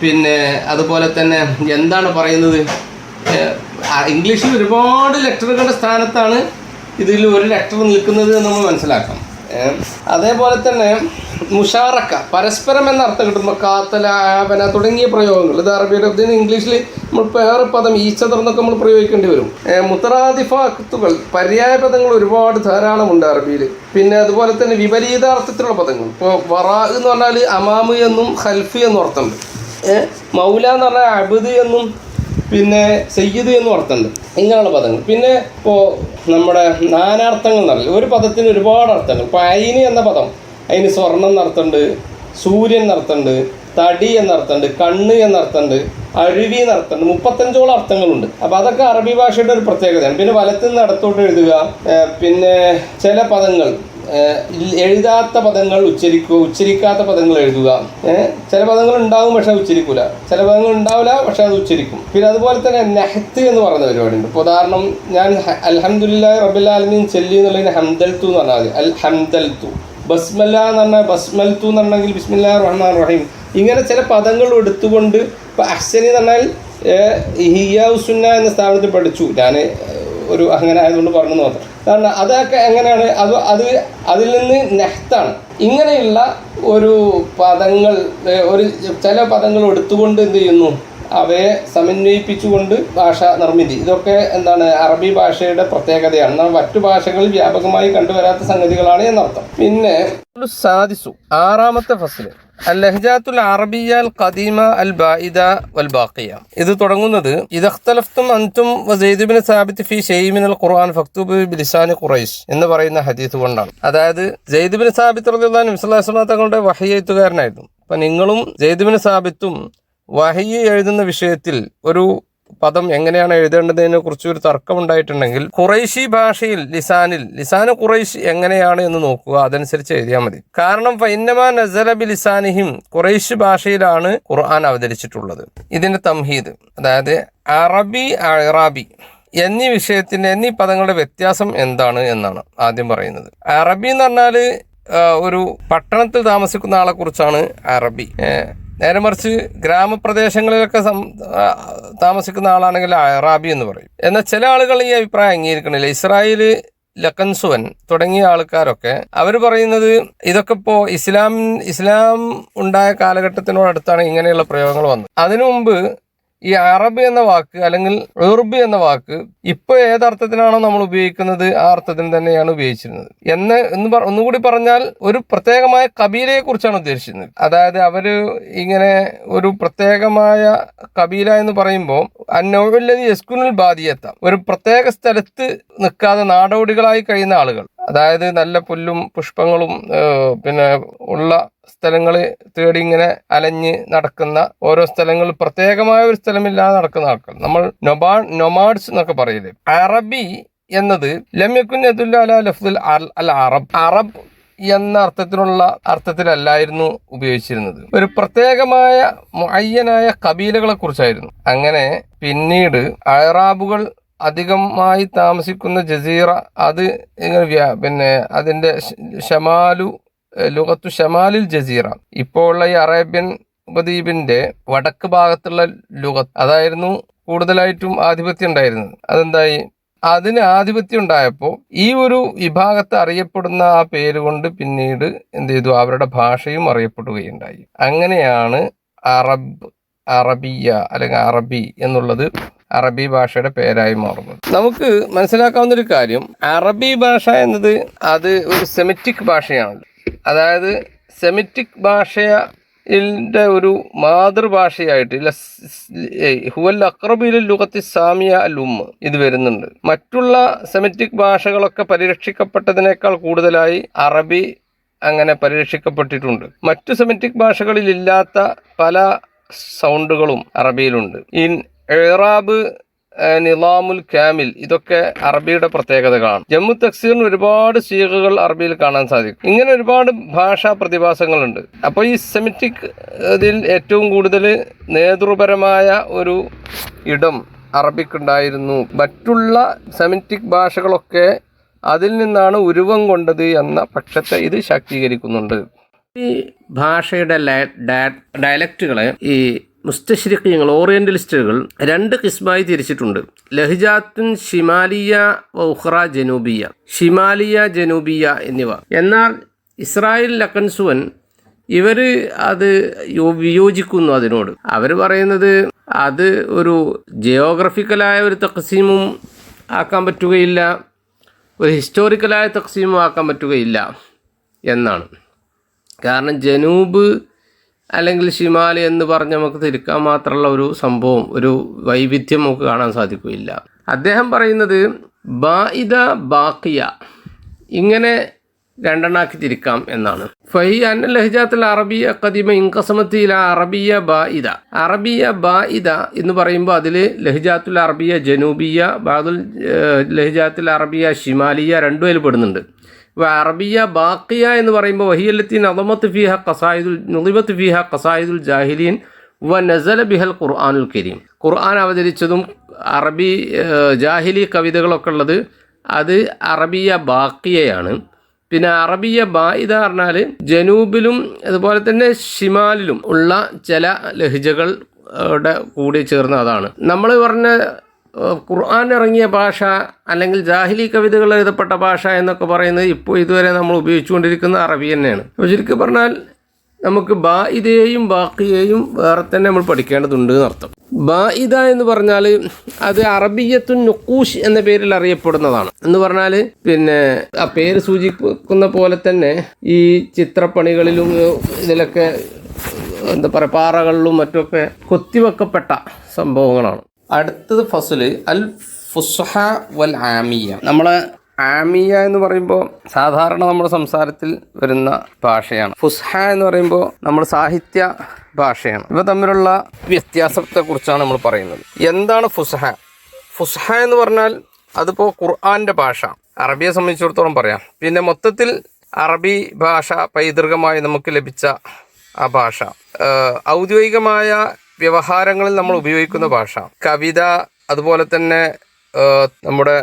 പിന്നെ അതുപോലെ തന്നെ എന്താണ് പറയുന്നത്? ഇംഗ്ലീഷിൽ ഒരുപാട് ലെറ്ററുകളുടെ സ്ഥാനത്താണ് ഇതിൽ ഒരു ലെറ്റർ നിൽക്കുന്നത് എന്ന് നമ്മൾ മനസ്സിലാക്കണം. അതേപോലെ തന്നെ മുഷാറക്ക, പരസ്പരം എന്ന അർത്ഥം കിട്ടുമ്പോൾ കാത്തല, ആപന തുടങ്ങിയ പ്രയോഗങ്ങൾ. ഇത് അറബിയുടെ ഇതിന് ഇംഗ്ലീഷിൽ നമ്മൾ പേർ പദം ഈച്ചതർ എന്നൊക്കെ നമ്മൾ പ്രയോഗിക്കേണ്ടി വരും. മുത്തറാദിഫാത്തുകൾ, പര്യായ പദങ്ങൾ ഒരുപാട് ധാരാളമുണ്ട് അറബിയിൽ. പിന്നെ അതുപോലെ തന്നെ വിപരീതാർത്ഥത്തിലുള്ള പദങ്ങൾ. ഇപ്പോൾ വറാ എന്ന് പറഞ്ഞാൽ അമാമ് എന്നും ഖൽഫ് എന്നും അർത്ഥമുണ്ട്. മൗല എന്ന് പറഞ്ഞാൽ അബ്ദ് എന്നും പിന്നെ സയ്യിദ് എന്നും അർത്ഥമുണ്ട്. ഇങ്ങനെയുള്ള പദങ്ങൾ. പിന്നെ ഇപ്പോൾ നമ്മുടെ നാനാർത്ഥങ്ങൾ എന്നറിയില്ല, ഒരു പദത്തിന് ഒരുപാട് അർത്ഥങ്ങൾ. ഇപ്പോൾ ഐനി എന്ന പദം, അതിന് സ്വർണം എന്നർത്ഥമുണ്ട്, സൂര്യൻ എന്നർത്ഥമുണ്ട്, തടി എന്നർത്ഥമുണ്ട്, കണ്ണ് എന്നർത്ഥമുണ്ട്, അരുവി എന്നർത്ഥമുണ്ട്. 35ഓളം അർത്ഥങ്ങളുണ്ട്. അപ്പോൾ അതൊക്കെ അറബി ഭാഷയുടെ ഒരു പ്രത്യേകതയാണ്. പിന്നെ വലത്തു നിന്ന് ഇടത്തോട്ട് എഴുതുക. പിന്നെ ചില പദങ്ങൾ എഴുതാത്ത പദങ്ങൾ ഉച്ചരിക്കാത്ത പദങ്ങൾ എഴുതുക. ചില പദങ്ങൾ ഉണ്ടാവും പക്ഷെ ഉച്ചരിക്കൂല, ചില പദങ്ങൾ ഉണ്ടാവില്ല പക്ഷെ അത് ഉച്ചരിക്കും. പിന്നെ അതുപോലെ തന്നെ നെഹത്ത് എന്ന് പറയുന്ന പരിപാടിയുണ്ട്. ഇപ്പോൾ ഉദാഹരണം, ഞാൻ അൽഹംദുലില്ലാഹി റബ്ബിൽ ആലമീൻ ചെല്ലി എന്നുള്ളതിന് ഹംദൽത്തു എന്ന് പറഞ്ഞാൽ മതി. അൽ ഹംദൽത്തു. ബസ്മല്ല എന്ന് പറഞ്ഞാൽ ബസ്മൽത്തു എന്ന് പറഞ്ഞെങ്കിൽ ബിസ്മില്ലാഹിർ റഹ്മാനിർ റഹീം. ഇങ്ങനെ ചില പദങ്ങൾ എടുത്തുകൊണ്ട്, ഇപ്പോൾ അഹ്സനി എന്ന് പറഞ്ഞാൽ ഇഹ്യാ സുന്ന എന്ന സ്ഥാപനത്തിൽ പഠിച്ചു ഞാൻ, ഒരു അങ്ങനെ ആയതുകൊണ്ട് പറഞ്ഞു മാത്രം. കാരണം അതൊക്കെ എങ്ങനെയാണ്, അതിൽ നിന്ന് നെഹ്താണ്. ഇങ്ങനെയുള്ള ഒരു പദങ്ങൾ, ചില പദങ്ങൾ എടുത്തുകൊണ്ട് എന്ത് ചെയ്യുന്നു, അവയെ സമന്വയിപ്പിച്ചുകൊണ്ട് ഭാഷ നിർമ്മിതി. ഇതൊക്കെ എന്താണ് അറബി ഭാഷയുടെ പ്രത്യേകതയാണ്. എന്നാൽ മറ്റു ഭാഷകളിൽ വ്യാപകമായി കണ്ടുവരാത്ത സംഗതികളാണ് എന്നർത്ഥം. പിന്നെ സാദിസു, 6ാമത്തെ ഫസ്ല്, അൽ-ലഹ്ജാത്തുൽ അറബിയ്യ അൽ ഖദീമ അൽ ബാഇദ വൽ ബാഖിയ. ഇത് തുടങ്ങുന്നത് ഇദഖ്തലഫ്തും അൻതും വസൈദ് ഇബ്നു സാബിത്ത് ഫീ ശൈഇ മിനൽ ഖുർആൻ ഫക്തുബു ബിലിസാനി ഖുറൈശ് എന്ന് പറയുന്ന ഹദീസ് കൊണ്ടാണ്. അതായത് സൈദ് ഇബ്നു സാബിത്ത് റളിയല്ലാഹു അൻഹു സ്വല്ലല്ലാഹു അലൈഹി വസല്ലം തങ്ങളുടെ വഹി എഴുത്തുകാരനായിരുന്നു. അപ്പം നിങ്ങളും സൈദ് ഇബ്നു സാബിത്തും വഹി എഴുതുന്ന വിഷയത്തിൽ ഒരു പദം എങ്ങനെയാണ് എഴുതേണ്ടതിനെ കുറിച്ച് ഒരു തർക്കമുണ്ടായിട്ടുണ്ടെങ്കിൽ ഖുറൈശി ഭാഷയിൽ ലിസാന് ഖുറൈശ് എങ്ങനെയാണ് എന്ന് നോക്കുക, അതനുസരിച്ച് എഴുതിയാൽ മതി. കാരണം ഫഇന്നമാ നസല ബിലിസാനിഹിം, ഖുറൈശ് ഭാഷയിലാണ് ഖുർആൻ അവതരിച്ചിട്ടുള്ളത്. ഇതിന്റെ തംഹീദ്, അതായത് അറബി അറാബി എന്നീ പദങ്ങളുടെ വ്യത്യാസം എന്താണ് എന്നാണ് ആദ്യം പറയുന്നത്. അറബി എന്ന് പറഞ്ഞാൽ ഒരു പട്ടണത്തിൽ താമസിക്കുന്ന ആളെ കുറിച്ചാണ് അറബി. നേരെ മറിച്ച് ഗ്രാമപ്രദേശങ്ങളിലൊക്കെ താമസിക്കുന്ന ആളാണെങ്കിൽ അറാബി എന്ന് പറയും. എന്നാൽ ചില ആളുകൾ ഈ അഭിപ്രായം അംഗീകരിക്കണില്ല. ഇസ്രായേൽ ലക്കൻസുവൻ തുടങ്ങിയ ആൾക്കാരൊക്കെ അവർ പറയുന്നത് ഇതൊക്കെ ഇപ്പോൾ ഇസ്ലാം ഉണ്ടായ കാലഘട്ടത്തിനോടടുത്താണ് ഇങ്ങനെയുള്ള പ്രയോഗങ്ങൾ വന്നത്. അതിനു മുമ്പ് ഈ അറബ് എന്ന വാക്ക് അല്ലെങ്കിൽ ഉറുബ് എന്ന വാക്ക് ഇപ്പൊ ഏതർത്ഥത്തിനാണോ നമ്മൾ ഉപയോഗിക്കുന്നത് ആ അർത്ഥത്തിന് തന്നെയാണ് ഉപയോഗിച്ചിരുന്നത്. ഒന്നുകൂടി പറഞ്ഞാൽ ഒരു പ്രത്യേകമായ കബീലയെ കുറിച്ചാണ് ഉദ്ദേശിക്കുന്നത്. അതായത് അവര് ഇങ്ങനെ ഒരു പ്രത്യേകമായ കബീല എന്ന് പറയുമ്പോൾ അന്നൗല്ലദി യസ്കുനുൽ ബാദിയത്ത, ഒരു പ്രത്യേക സ്ഥലത്ത് നിൽക്കാതെ നാടോടികളായി കഴിയുന്ന ആളുകൾ, അതായത് നല്ല പുല്ലും പുഷ്പങ്ങളും പിന്നെ ഉള്ള സ്ഥലങ്ങൾ തേടി ഇങ്ങനെ അലഞ്ഞ് നടക്കുന്ന, ഓരോ സ്ഥലങ്ങളിൽ പ്രത്യേകമായ ഒരു സ്ഥലമില്ലാതെ നടക്കുന്ന ആൾക്കാർ, നമ്മൾ നൊമാഡ്സ് എന്നൊക്കെ പറയില്ലേ. അറബി എന്നത് ലമ്യക്കുൻ യദുല്ല അലാ ലഫ്ദുൽ അൽ അറബ് എന്ന അർത്ഥത്തിലല്ലായിരുന്നു ഉപയോഗിച്ചിരുന്നത്. ഒരു പ്രത്യേകമായ മുഅയ്യനായ കബീലകളെ കുറിച്ചായിരുന്നു. അങ്ങനെ പിന്നീട് അറാബുകൾ അധികമായി താമസിക്കുന്ന ജസീറ, അത് പിന്നെ അതിന്റെ ലുഗത്തു ഷമാലിൽ ജസീറ, ഇപ്പോൾ ഉള്ള ഈ അറേബ്യൻ ഉപദ്വീപിന്റെ വടക്ക് ഭാഗത്തുള്ള ലുഗത്ത്, അതായിരുന്നു കൂടുതലായിട്ടും ആധിപത്യം ഉണ്ടായിരുന്നത്. അതെന്തായി? അതിന് ആധിപത്യം ഉണ്ടായപ്പോൾ ഈ ഒരു വിഭാഗത്തെ അറിയപ്പെടുന്ന ആ പേര് കൊണ്ട് പിന്നീട് എന്ത് ചെയ്തു, അവരുടെ ഭാഷയും അറിയപ്പെടുകയുണ്ടായി. അങ്ങനെയാണ് അറബിയ അല്ലെങ്കിൽ അറബി എന്നുള്ളത് അറബി ഭാഷയുടെ പേരായി മാറുന്നത്. നമുക്ക് മനസ്സിലാക്കാവുന്ന ഒരു കാര്യം, അറബി ഭാഷ എന്നത് അത് ഒരു സെമിറ്റിക് ഭാഷയാണ്. അതായത് സെമിറ്റിക് ഭാഷയുടെ ഒരു മാതൃഭാഷയായിട്ട് ഹുവൽ അഖ്റബു ഇലൽ ലുഗത്തി സാമിയ അൽ ഉമ്മ ഇത് വരുന്നുണ്ട്. മറ്റുള്ള സെമിറ്റിക് ഭാഷകളൊക്കെ പരിരക്ഷിക്കപ്പെട്ടതിനേക്കാൾ കൂടുതലായി അറബി അങ്ങനെ പരിരക്ഷിക്കപ്പെട്ടിട്ടുണ്ട്. മറ്റു സെമിറ്റിക് ഭാഷകളിൽ ഇല്ലാത്ത പല സൗണ്ടുകളും അറബിയിലുണ്ട്. ഈ ഇറാബ്, നിലാമുൽ കാമിൽ, ഇതൊക്കെ അറബിയുടെ പ്രത്യേകതകളാണ്. ജമ്മു തക്സീറിന് ഒരുപാട് സീഗകൾ അറബിയിൽ കാണാൻ സാധിക്കും. ഇങ്ങനെ ഒരുപാട് ഭാഷാ പ്രതിഭാസങ്ങളുണ്ട്. അപ്പോൾ ഈ സെമിറ്റിക് ഇതിൽ ഏറ്റവും കൂടുതൽ നേതൃപരമായ ഒരു ഇടം അറബിക്കുണ്ടായിരുന്നു. മറ്റുള്ള സെമിറ്റിക് ഭാഷകളൊക്കെ അതിൽ നിന്നാണ് ഉരുവം കൊണ്ടത് എന്ന പക്ഷത്തെ ഇത് ശാക്തീകരിക്കുന്നുണ്ട്. ഈ ഭാഷയുടെ ഡയലക്റ്റുകളെ ഈ മുസ്തശ്രിഖീങ്ങൾ, ഓറിയന്റലിസ്റ്റുകൾ രണ്ട് കിസ്മായി തിരിച്ചിട്ടുണ്ട്. ലഹ്ജാത്തുൻ ഷിമാലിയ ഉഖ്റ ജനൂബിയ, ഷിമാലിയ ജനൂബിയ എന്നിവ. എന്നാൽ ഇസ്രായേൽ ലക്കൻസുവൻ ഇവർ അത് വിയോജിക്കുന്നു അതിനോട്. അവർ പറയുന്നത് അത് ഒരു ജിയോഗ്രഫിക്കലായ ഒരു തഖ്സീമും ആക്കാൻ പറ്റുകയില്ല, ഒരു ഹിസ്റ്റോറിക്കലായ തഖ്സീമും ആക്കാൻ പറ്റുകയില്ല എന്നാണ്. കാരണം ജനൂബ് അല്ലെങ്കിൽ ഷിമാലി എന്ന് പറഞ്ഞ് നമുക്ക് തിരിക്കാൻ മാത്രമുള്ള ഒരു സംഭവം, ഒരു വൈവിധ്യം നമുക്ക് കാണാൻ സാധിക്കുകയില്ല. അദ്ദേഹം പറയുന്നത് ബാഇദ ബാക്കിയ, ഇങ്ങനെ രണ്ടെണ്ണാക്കി തിരിക്കാം എന്നാണ്. ഫഹി അന്ന ലഹ്ജാത്തുൽ അറബിയ ഖദീമ ഇൻഖസമത്ത് ഇല അറബിയ ബാഇദ. അറബിയ ബാഇദ എന്ന് പറയുമ്പോൾ അതിൽ ലഹ്ജാത്തുൽ അറബിയ ജനൂബിയ, ബാദുൽ ലഹ്ജാത്തുൽ അറബിയ ഷിമാലിയ രണ്ടും അതിൽ പെടുന്നുണ്ട്. അറബിയ ബാക്കിയ എന്ന് പറയുമ്പോൾ വഹിയല്ലത്തി നളമത്ത് ഫിഹ ഖസായിദുൽ ജാഹിലീൻ വ നസല ബിഹൽ ഖുർആനുൽ കരീം. ഖുർആൻ അവതരിച്ചതും അറബി ജാഹിലി കവിതകളൊക്കെ ഉള്ളത് അത് അറബിയ ബാക്കിയയാണ്. പിന്നെ അറബിയ ബായിദ പറഞ്ഞാൽ ജനൂബിലും അതുപോലെ തന്നെ ഷിമാലിലും ഉള്ള ചില ലഹ്ജകളുടെ കൂടി ചേർന്ന അതാണ്. നമ്മൾ പറഞ്ഞ ഖുർആൻ ഇറങ്ങിയ ഭാഷ അല്ലെങ്കിൽ ജാഹിലി കവിതകൾ എഴുതപ്പെട്ട ഭാഷ എന്നൊക്കെ പറയുന്നത് ഇപ്പോൾ ഇതുവരെ നമ്മൾ ഉപയോഗിച്ചുകൊണ്ടിരിക്കുന്ന അറബി തന്നെയാണ്. അപ്പോൾ ശരിക്കും പറഞ്ഞാൽ നമുക്ക് ബായിദയെയും ബാക്കിയെയും വേറെ തന്നെ നമ്മൾ പഠിക്കേണ്ടതുണ്ട് എന്നർത്ഥം. ബായിദ എന്ന് പറഞ്ഞാൽ അത് അറബിയത്തുൻ നുഖൂഷ് എന്ന പേരിൽ അറിയപ്പെടുന്നതാണ്. എന്ന് പറഞ്ഞാൽ പിന്നെ ആ പേര് സൂചിപ്പിക്കുന്ന പോലെ തന്നെ ഈ ചിത്രപ്പണികളിലും ഇതിലൊക്കെ എന്താ പറയുക, പാറകളിലും മറ്റുമൊക്കെ കൊത്തിവെക്കപ്പെട്ട സംഭവങ്ങളാണ്. അടുത്തത് ഫസ്ല് അൽ ഫുസ്ഹ വൽ ആമിയ. നമ്മളെ ആമിയ എന്ന് പറയുമ്പോൾ സാധാരണ നമ്മുടെ സംസാരത്തിൽ വരുന്ന ഭാഷയാണ്. ഫുസ്ഹ എന്ന് പറയുമ്പോൾ നമ്മുടെ സാഹിത്യ ഭാഷയാണ്. ഇവ തമ്മിലുള്ള വ്യത്യാസത്തെക്കുറിച്ചാണ് നമ്മൾ പറയുന്നത്. എന്താണ് ഫുസ്ഹ? ഫുസ്ഹ എന്ന് പറഞ്ഞാൽ അതിപ്പോൾ ഖുർആൻ്റെ ഭാഷ, അറബിയെ സംബന്ധിച്ചിടത്തോളം പറയാം. പിന്നെ മൊത്തത്തിൽ അറബി ഭാഷ പൈതൃകമായി നമുക്ക് ലഭിച്ച ആ ഭാഷ, ഔദ്യോഗികമായ വ്യവഹാരങ്ങളിൽ നമ്മൾ ഉപയോഗിക്കുന്ന ഭാഷ, കവിത, അതുപോലെ തന്നെ നമ്മുടെ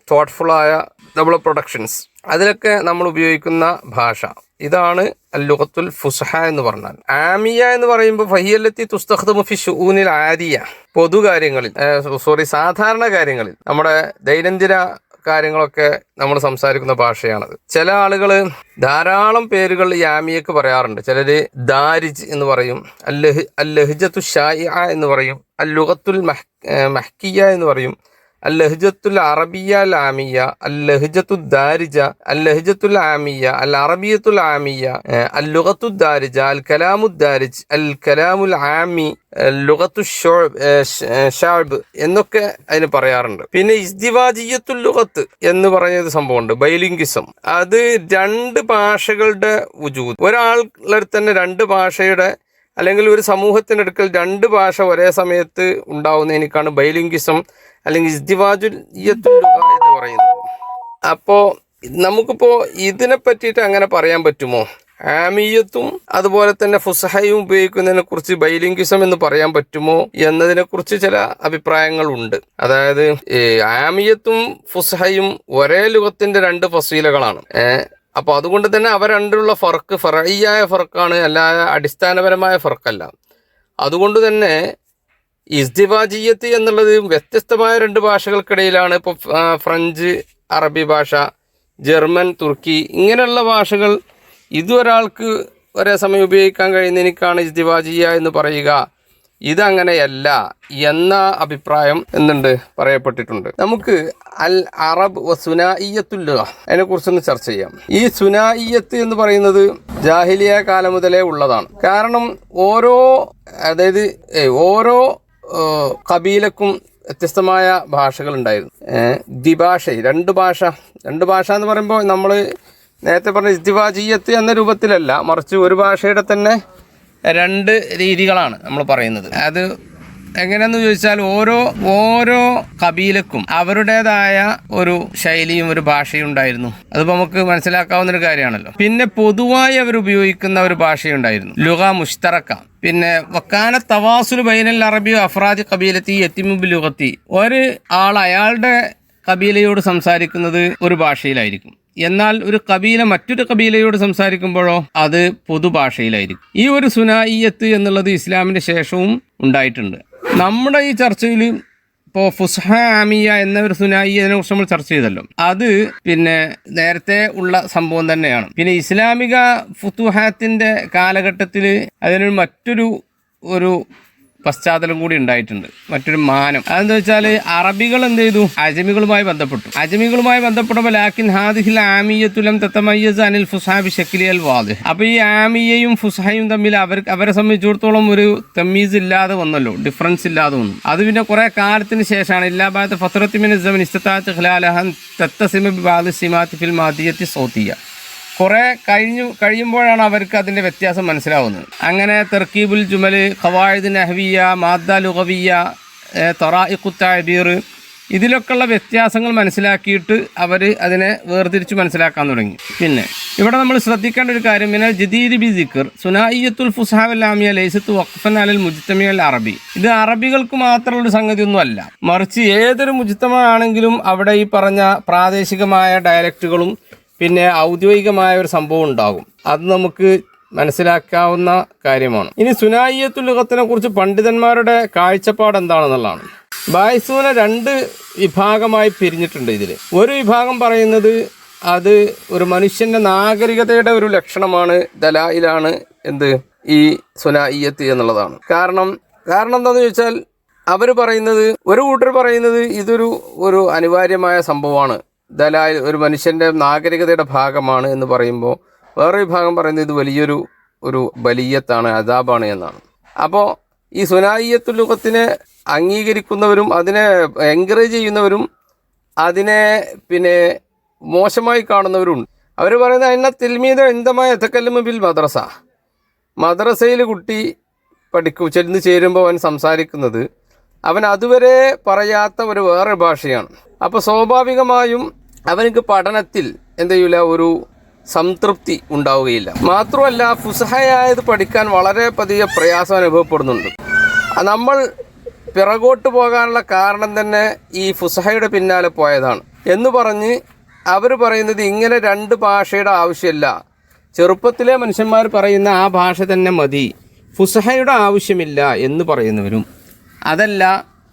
തോട്ട്ഫുള്ളായ നമ്മുടെ പ്രൊഡക്ഷൻസ്, അതിലൊക്കെ നമ്മൾ ഉപയോഗിക്കുന്ന ഭാഷ. ഇതാണ് ലുഗത്തുൽ ഫുസ്ഹ എന്ന് പറഞ്ഞാൽ. ആമിയ എന്ന് പറയുമ്പോൾ ഫഹിയല്ലത്തി തുസ്തഖ്ദമു ഫി ശുഊനിൽ ആദിയ, പൊതുകാര്യങ്ങളിൽ സാധാരണ കാര്യങ്ങളിൽ, നമ്മുടെ ദൈനംദിന കാര്യങ്ങളൊക്കെ നമ്മൾ സംസാരിക്കുന്ന ഭാഷയാണത്. ചില ആളുകൾ ധാരാളം പേരുകൾ ഈ ആമിയക്ക് പറയാറുണ്ട്. ചിലര് ദാരിജ് എന്ന് പറയും, അല്ലഹ്ജത്തു ഷായിഅ എന്ന് പറയും, അല്ലുഗത്തുൽ മഹ്കിയ എന്ന് പറയും, അല്ലഹ്ജത്തുൽ അറബിയ അൽ ആമിയ, അല്ലഹ്ജത്തു ദാരിജ, അല്ലഹ്ജത്തുൽ ആമിയ, അൽ അറബിയത്തുൽ ആമിയ, അല്ലുഗത്തു ദാരിജ, അൽ കലാമു ദാരിജ്, അൽ കലാമുൽ ആമി, ലുഗത്തു ഷഅബ് എന്നൊക്കെ അതിന് പറയാറുണ്ട്. പിന്നെ ഇസ്തിവാജിയത്തുൽ ലുഗത്ത് എന്ന് പറയുന്ന സംഭവമുണ്ട്, ബൈലിംഗിസം. അത് രണ്ട് ഭാഷകളുടെ വുജൂദ്, ഒരാളുടെ തന്നെ രണ്ട് ഭാഷയുടെ അല്ലെങ്കിൽ ഒരു സമൂഹത്തിനടുക്കൽ രണ്ട് ഭാഷ ഒരേ സമയത്ത് ഉണ്ടാവുന്നതിനേക്കാണ് ബൈലിംഗിസം അല്ലെങ്കിൽ ഇസ്തിവാജുൽ ലുഗ എന്ന് പറയുന്നത്. അപ്പോൾ നമുക്കിപ്പോൾ ഇതിനെ പറ്റിയിട്ട് അങ്ങനെ പറയാൻ പറ്റുമോ? ആമിയത്തും അതുപോലെ തന്നെ ഫുസഹയും ഉപയോഗിക്കുന്നതിനെ കുറിച്ച് ബൈലിംഗിസം എന്ന് പറയാൻ പറ്റുമോ എന്നതിനെ കുറിച്ച് ചില അഭിപ്രായങ്ങളുണ്ട്. അതായത് ആമിയത്തും ഫുസഹയും ഒരേ ലുഗത്തിന്റെ രണ്ട് ഫസീലകളാണ്. അപ്പോൾ അതുകൊണ്ട് തന്നെ അവ രണ്ടുള്ള ഫർക്ക് ഫറഈയായ ഫർക്കാണ്, അല്ലാതെ അടിസ്ഥാനപരമായ ഫർക്കല്ല. അതുകൊണ്ട് തന്നെ ഇസ്തിവാജിയത്ത് എന്നുള്ളത് വ്യത്യസ്തമായ രണ്ട് ഭാഷകൾക്കിടയിലാണ്. ഇപ്പോൾ ഫ്രഞ്ച്, അറബി ഭാഷ, ജർമ്മൻ, തുർക്കി ഇങ്ങനെയുള്ള ഭാഷകൾ ഇതൊരാൾക്ക് ഒരേ സമയം ഉപയോഗിക്കാൻ കഴിയുന്നതിനേക്കാണ് ഇസ്തിവാജിയ എന്ന് പറയുക. ഇതങ്ങനെയല്ല എന്ന അഭിപ്രായം എന്നുണ്ട് പറയപ്പെട്ടിട്ടുണ്ട്. നമുക്ക് അൽ അറബ് വ സുനായിയത്തുൽ ലുഗ അതിനെ കുറിച്ചൊന്ന് ചർച്ച ചെയ്യാം. ഈ സുനായിയത്ത് എന്ന് പറയുന്നത് ജാഹിലിയ കാലം മുതലേ ഉള്ളതാണ്. കാരണം ഓരോ കബീലക്കും വ്യത്യസ്തമായ ഭാഷകൾ ഉണ്ടായിരുന്നു. ദ്വിഭാഷ, രണ്ട് ഭാഷ എന്ന് പറയുമ്പോൾ നമ്മൾ നേരത്തെ പറഞ്ഞ ഇസ്തിവാജിയത്ത് എന്ന രൂപത്തിലല്ല, മറിച്ച് ഒരു ഭാഷയുടെ തന്നെ രണ്ട് രീതികളാണ് നമ്മൾ പറയുന്നത്. അത് എങ്ങനെയെന്ന് ചോദിച്ചാൽ ഓരോ കബീലക്കും അവരുടേതായ ഒരു ശൈലിയും ഒരു ഭാഷയും ഉണ്ടായിരുന്നു. അതിപ്പോൾ നമുക്ക് മനസ്സിലാക്കാവുന്ന ഒരു കാര്യമാണല്ലോ. പിന്നെ പൊതുവായി അവർ ഉപയോഗിക്കുന്ന ഒരു ഭാഷയുണ്ടായിരുന്നു, ലുഗ മുഷ്തറക്ക. പിന്നെ വക്കാന തവാസുൽ ബൈനൽ അറബി അഫ്രാദി കബീലത്തി യത്തിമുബ് ലുഗത്തി. ഒരു ആൾ അയാളുടെ കബീലയോട് സംസാരിക്കുന്നത് ഒരു ഭാഷയിലായിരിക്കും, എന്നാൽ ഒരു കബീല മറ്റൊരു കബീലയോട് സംസാരിക്കുമ്പോഴോ അത് പൊതുഭാഷയിലായിരിക്കും. ഈ ഒരു സുനായിയത്ത് എന്നുള്ളത് ഇസ്ലാമിൻ്റെ ശേഷവും ഉണ്ടായിട്ടുണ്ട്. നമ്മുടെ ഈ ചർച്ചയിൽ ഇപ്പോൾ ഫുസ്ഹ ആമിയ എന്ന ഒരു സുനായിയതിനെ കുറിച്ച് നമ്മൾ ചർച്ച ചെയ്തല്ലോ. അത് പിന്നെ നേരത്തെ ഉള്ള സംഭവം തന്നെയാണ്. പിന്നെ ഇസ്ലാമിക ഫുതുഹാത്തിൻ്റെ കാലഘട്ടത്തിൽ അതിനൊരു മറ്റൊരു പശ്ചാത്തലം കൂടി ഉണ്ടായിട്ടുണ്ട്, മറ്റൊരു മാനം. അതെന്താ വെച്ചാൽ അറബികൾ എന്ത് ചെയ്തു? അജമികളുമായി ബന്ധപ്പെട്ടപ്പോൾ ലാക്കിൻ ഹാദിഹിൽ ആമിയത്തുലം തതമയ്യസ് അനിൽ ഫുസ്ഹ ബിശക്ലിൽ വാദിഹ്. അപ്പോൾ ഈ ആമിയയും ഫുസ്ഹയും തമ്മിൽ അവരെ സംബന്ധിച്ചിടത്തോളം ഒരു തമീസ് ഇല്ലാതെ വന്നല്ലോ, ഡിഫറൻസ് ഇല്ലാതെ വന്നു. അത് പിന്നെ കുറെ കാലത്തിന് ശേഷമാണ് ഇല്ലാബാദ് ഫത്രത്തി മിന സമൻ ഇസ്തതാഅത്ത് ഖിലാലഹൻ തത്തസിമ ബിബഅദി സിമാത്തി ഫിൽ മാദിയത്തി സൗതിയ. കുറെ കഴിയുമ്പോഴാണ് അവർക്ക് അതിൻ്റെ വ്യത്യാസം മനസ്സിലാവുന്നത്. അങ്ങനെ തർക്കീബുൽ ജുമൽ, ഖവായിദ് നഹ്വിയ, മാദ്ദ ലുഗവിയ, തറായിഖു തഅബീർ, ഇതിലൊക്കെയുള്ള വ്യത്യാസങ്ങൾ മനസ്സിലാക്കിയിട്ട് അവർ അതിനെ വേർതിരിച്ച് മനസ്സിലാക്കാൻ തുടങ്ങി. പിന്നെ ഇവിടെ നമ്മൾ ശ്രദ്ധിക്കേണ്ട ഒരു കാര്യം, മിനൽ ജദീദ് ബി ദിക്ർ സുനായിയത്തുൽ ഫുസ്ഹ വൽ ആമിയ ലൈസത്ത് വഖഫൻ അലൽ മുജ്തമി അൽ അറബി. ഇത് അറബികൾക്ക് മാത്രമുള്ള സംഗതിയൊന്നും അല്ല, മറിച്ച് ഏതൊരു മുജ്തമ ആണെങ്കിലും അവിടെ ഈ പറഞ്ഞ പ്രാദേശികമായ ഡയലക്റ്റുകളും പിന്നെ ഔദ്യോഗികമായ ഒരു സംഭവം ഉണ്ടാകും. അത് നമുക്ക് മനസ്സിലാക്കാവുന്ന കാര്യമാണ്. ഇനി സുനായിയത്തുൽ ലുഗത്തിനെ കുറിച്ച് പണ്ഡിതന്മാരുടെ കാഴ്ചപ്പാട് എന്താണെന്നുള്ളതാണ്. ബായിസൂന രണ്ട് വിഭാഗമായി പിരിഞ്ഞിട്ടുണ്ട്. ഇതിൽ ഒരു വിഭാഗം പറയുന്നത് അത് ഒരു മനുഷ്യൻ്റെ നാഗരികതയുടെ ഒരു ലക്ഷണമാണ്, ദലായിലാണ് ഈ സുനായിയത്ത് എന്നുള്ളതാണ്. കാരണം എന്താണെന്ന് ചോദിച്ചാൽ അവർ പറയുന്നത്, ഒരു കൂട്ടർ പറയുന്നത് ഇതൊരു അനിവാര്യമായ സംഭവമാണ്, ദലായിൽ ഒരു മനുഷ്യൻ്റെ നാഗരികതയുടെ ഭാഗമാണ് എന്ന് പറയുമ്പോൾ വേറെ വിഭാഗം പറയുന്നത് ഇത് വലിയൊരു ബലിയത്താണ്, അദാബാണ് എന്നാണ്. അപ്പോൾ ഈ സുനായിയത്തുൽ ലുഗത്തിനെ അംഗീകരിക്കുന്നവരും അതിനെ എൻകറേജ് ചെയ്യുന്നവരും അതിനെ പിന്നെ മോശമായി കാണുന്നവരുണ്ട്. അവർ പറയുന്നത് അതിനെ തിൽമീദ എന്തമായ എത്തക്കല്ലുമ ബിൽ മദ്രസയിൽ കുട്ടി ചെന്ന് ചേരുമ്പോൾ അവൻ സംസാരിക്കുന്നത് അവൻ അതുവരെ പറയാത്ത ഒരു വേറെ ഭാഷയാണ്. അപ്പോൾ സ്വാഭാവികമായും അവനക്ക് പഠനത്തിൽ ഒരു സംതൃപ്തി ഉണ്ടാവുകയില്ല. മാത്രമല്ല ഫുസ്ഹയായത് പഠിക്കാൻ വളരെ പതിയെ പ്രയാസം അനുഭവപ്പെടുന്നുണ്ട്. നമ്മൾ പിറകോട്ട് പോകാനുള്ള കാരണം തന്നെ ഈ ഫുസ്ഹയുടെ പിന്നാലെ പോയതാണ് എന്ന് പറഞ്ഞ് അവർ പറയുന്നത് ഇങ്ങനെ രണ്ട് ഭാഷയുടെ ആവശ്യമില്ല, ചെറുപ്പത്തിലെ മനുഷ്യന്മാർ പറയുന്ന ആ ഭാഷ തന്നെ മതി, ഫുസ്ഹയുടെ ആവശ്യമില്ല എന്ന് പറയുന്നവരും, അതല്ല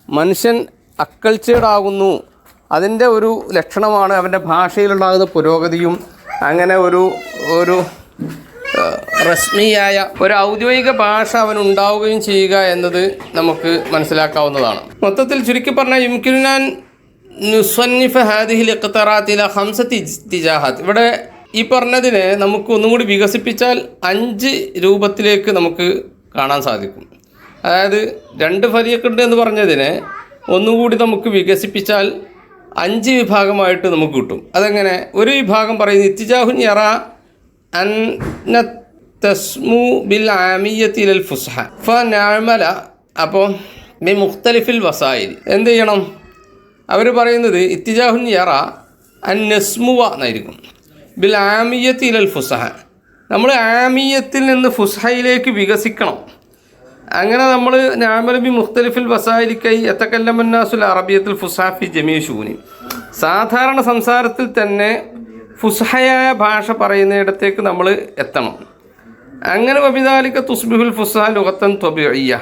മനുഷ്യൻ അക്കൾച്ചേർഡ് ആകുന്നു, അതിൻ്റെ ഒരു ലക്ഷണമാണ് അവൻ്റെ ഭാഷയിലുണ്ടാകുന്ന പുരോഗതിയും അങ്ങനെ ഒരു റസ്മിയായ ഒരു ഔദ്യോഗിക ഭാഷ അവനുണ്ടാവുകയും ചെയ്യുക എന്നത് നമുക്ക് മനസ്സിലാക്കാവുന്നതാണ്. മൊത്തത്തിൽ ചുരുക്കി പറഞ്ഞാൽ യുംകിനുനാൻ നുസ്വന്നിഫ ഹാദിഹിൽ ഇഖ്തിറാത്തില ഖംസത്തി ഇത്തിജാഹാത്ത്. ഇവിടെ ഈ പറഞ്ഞതിനെ നമുക്ക് ഒന്നും കൂടി വികസിപ്പിച്ചാൽ 5 രൂപത്തിലേക്ക് നമുക്ക് കാണാൻ സാധിക്കും. അതായത് 2 ഫരീഖുണ്ട് എന്ന് പറഞ്ഞതിനെ ഒന്നുകൂടി നമുക്ക് വികസിപ്പിച്ചാൽ 5 വിഭാഗമായിട്ട് നമുക്ക് കിട്ടും. അതെങ്ങനെ? ഒരു വിഭാഗം പറയുന്നത് ഇത്തിജാഹുൻ യറ അന്ന തസ്മു ബിൽ ആമിയത്തി ഇലൽ ഫുസ്ഹ ഫനഅമല. അപ്പോൾ ബി മുഖ്തലിഫിൽ വസായിൽ എന്ത് ചെയ്യണം? അവർ പറയുന്നത് ഇത്തിജാഹുൻ യറ അൻ നസ്മുവ എന്നായിരിക്കും. ബിൽ ആമിയത്തി ഇലൽ ഫുസ്ഹ, നമ്മൾ ആമിയത്തിൽ നിന്ന് ഫുസ്ഹയിലേക്ക് വികസിക്കണം. അങ്ങനെ നമ്മൾ നഅമല ബി മുഖ്തലിഫിൽ വസായിലിക്കൈ യതകല്ലമന്നാസുൽ അറബിയത്തുൽ ഫുസ്ഹ ഫി ജമീഇ ശൂനി. സാധാരണ സംസാരത്തിൽ തന്നെ ഫുസ്ഹയായ ഭാഷ പറയുന്നിടത്തേക്ക് നമ്മൾ എത്തണം. അങ്ങനെ വബിദാലിക തുസ്ബിഹുൽ ഫുസ്ഹ ലുഗത്തൻ ത്വബിഇയ്യ.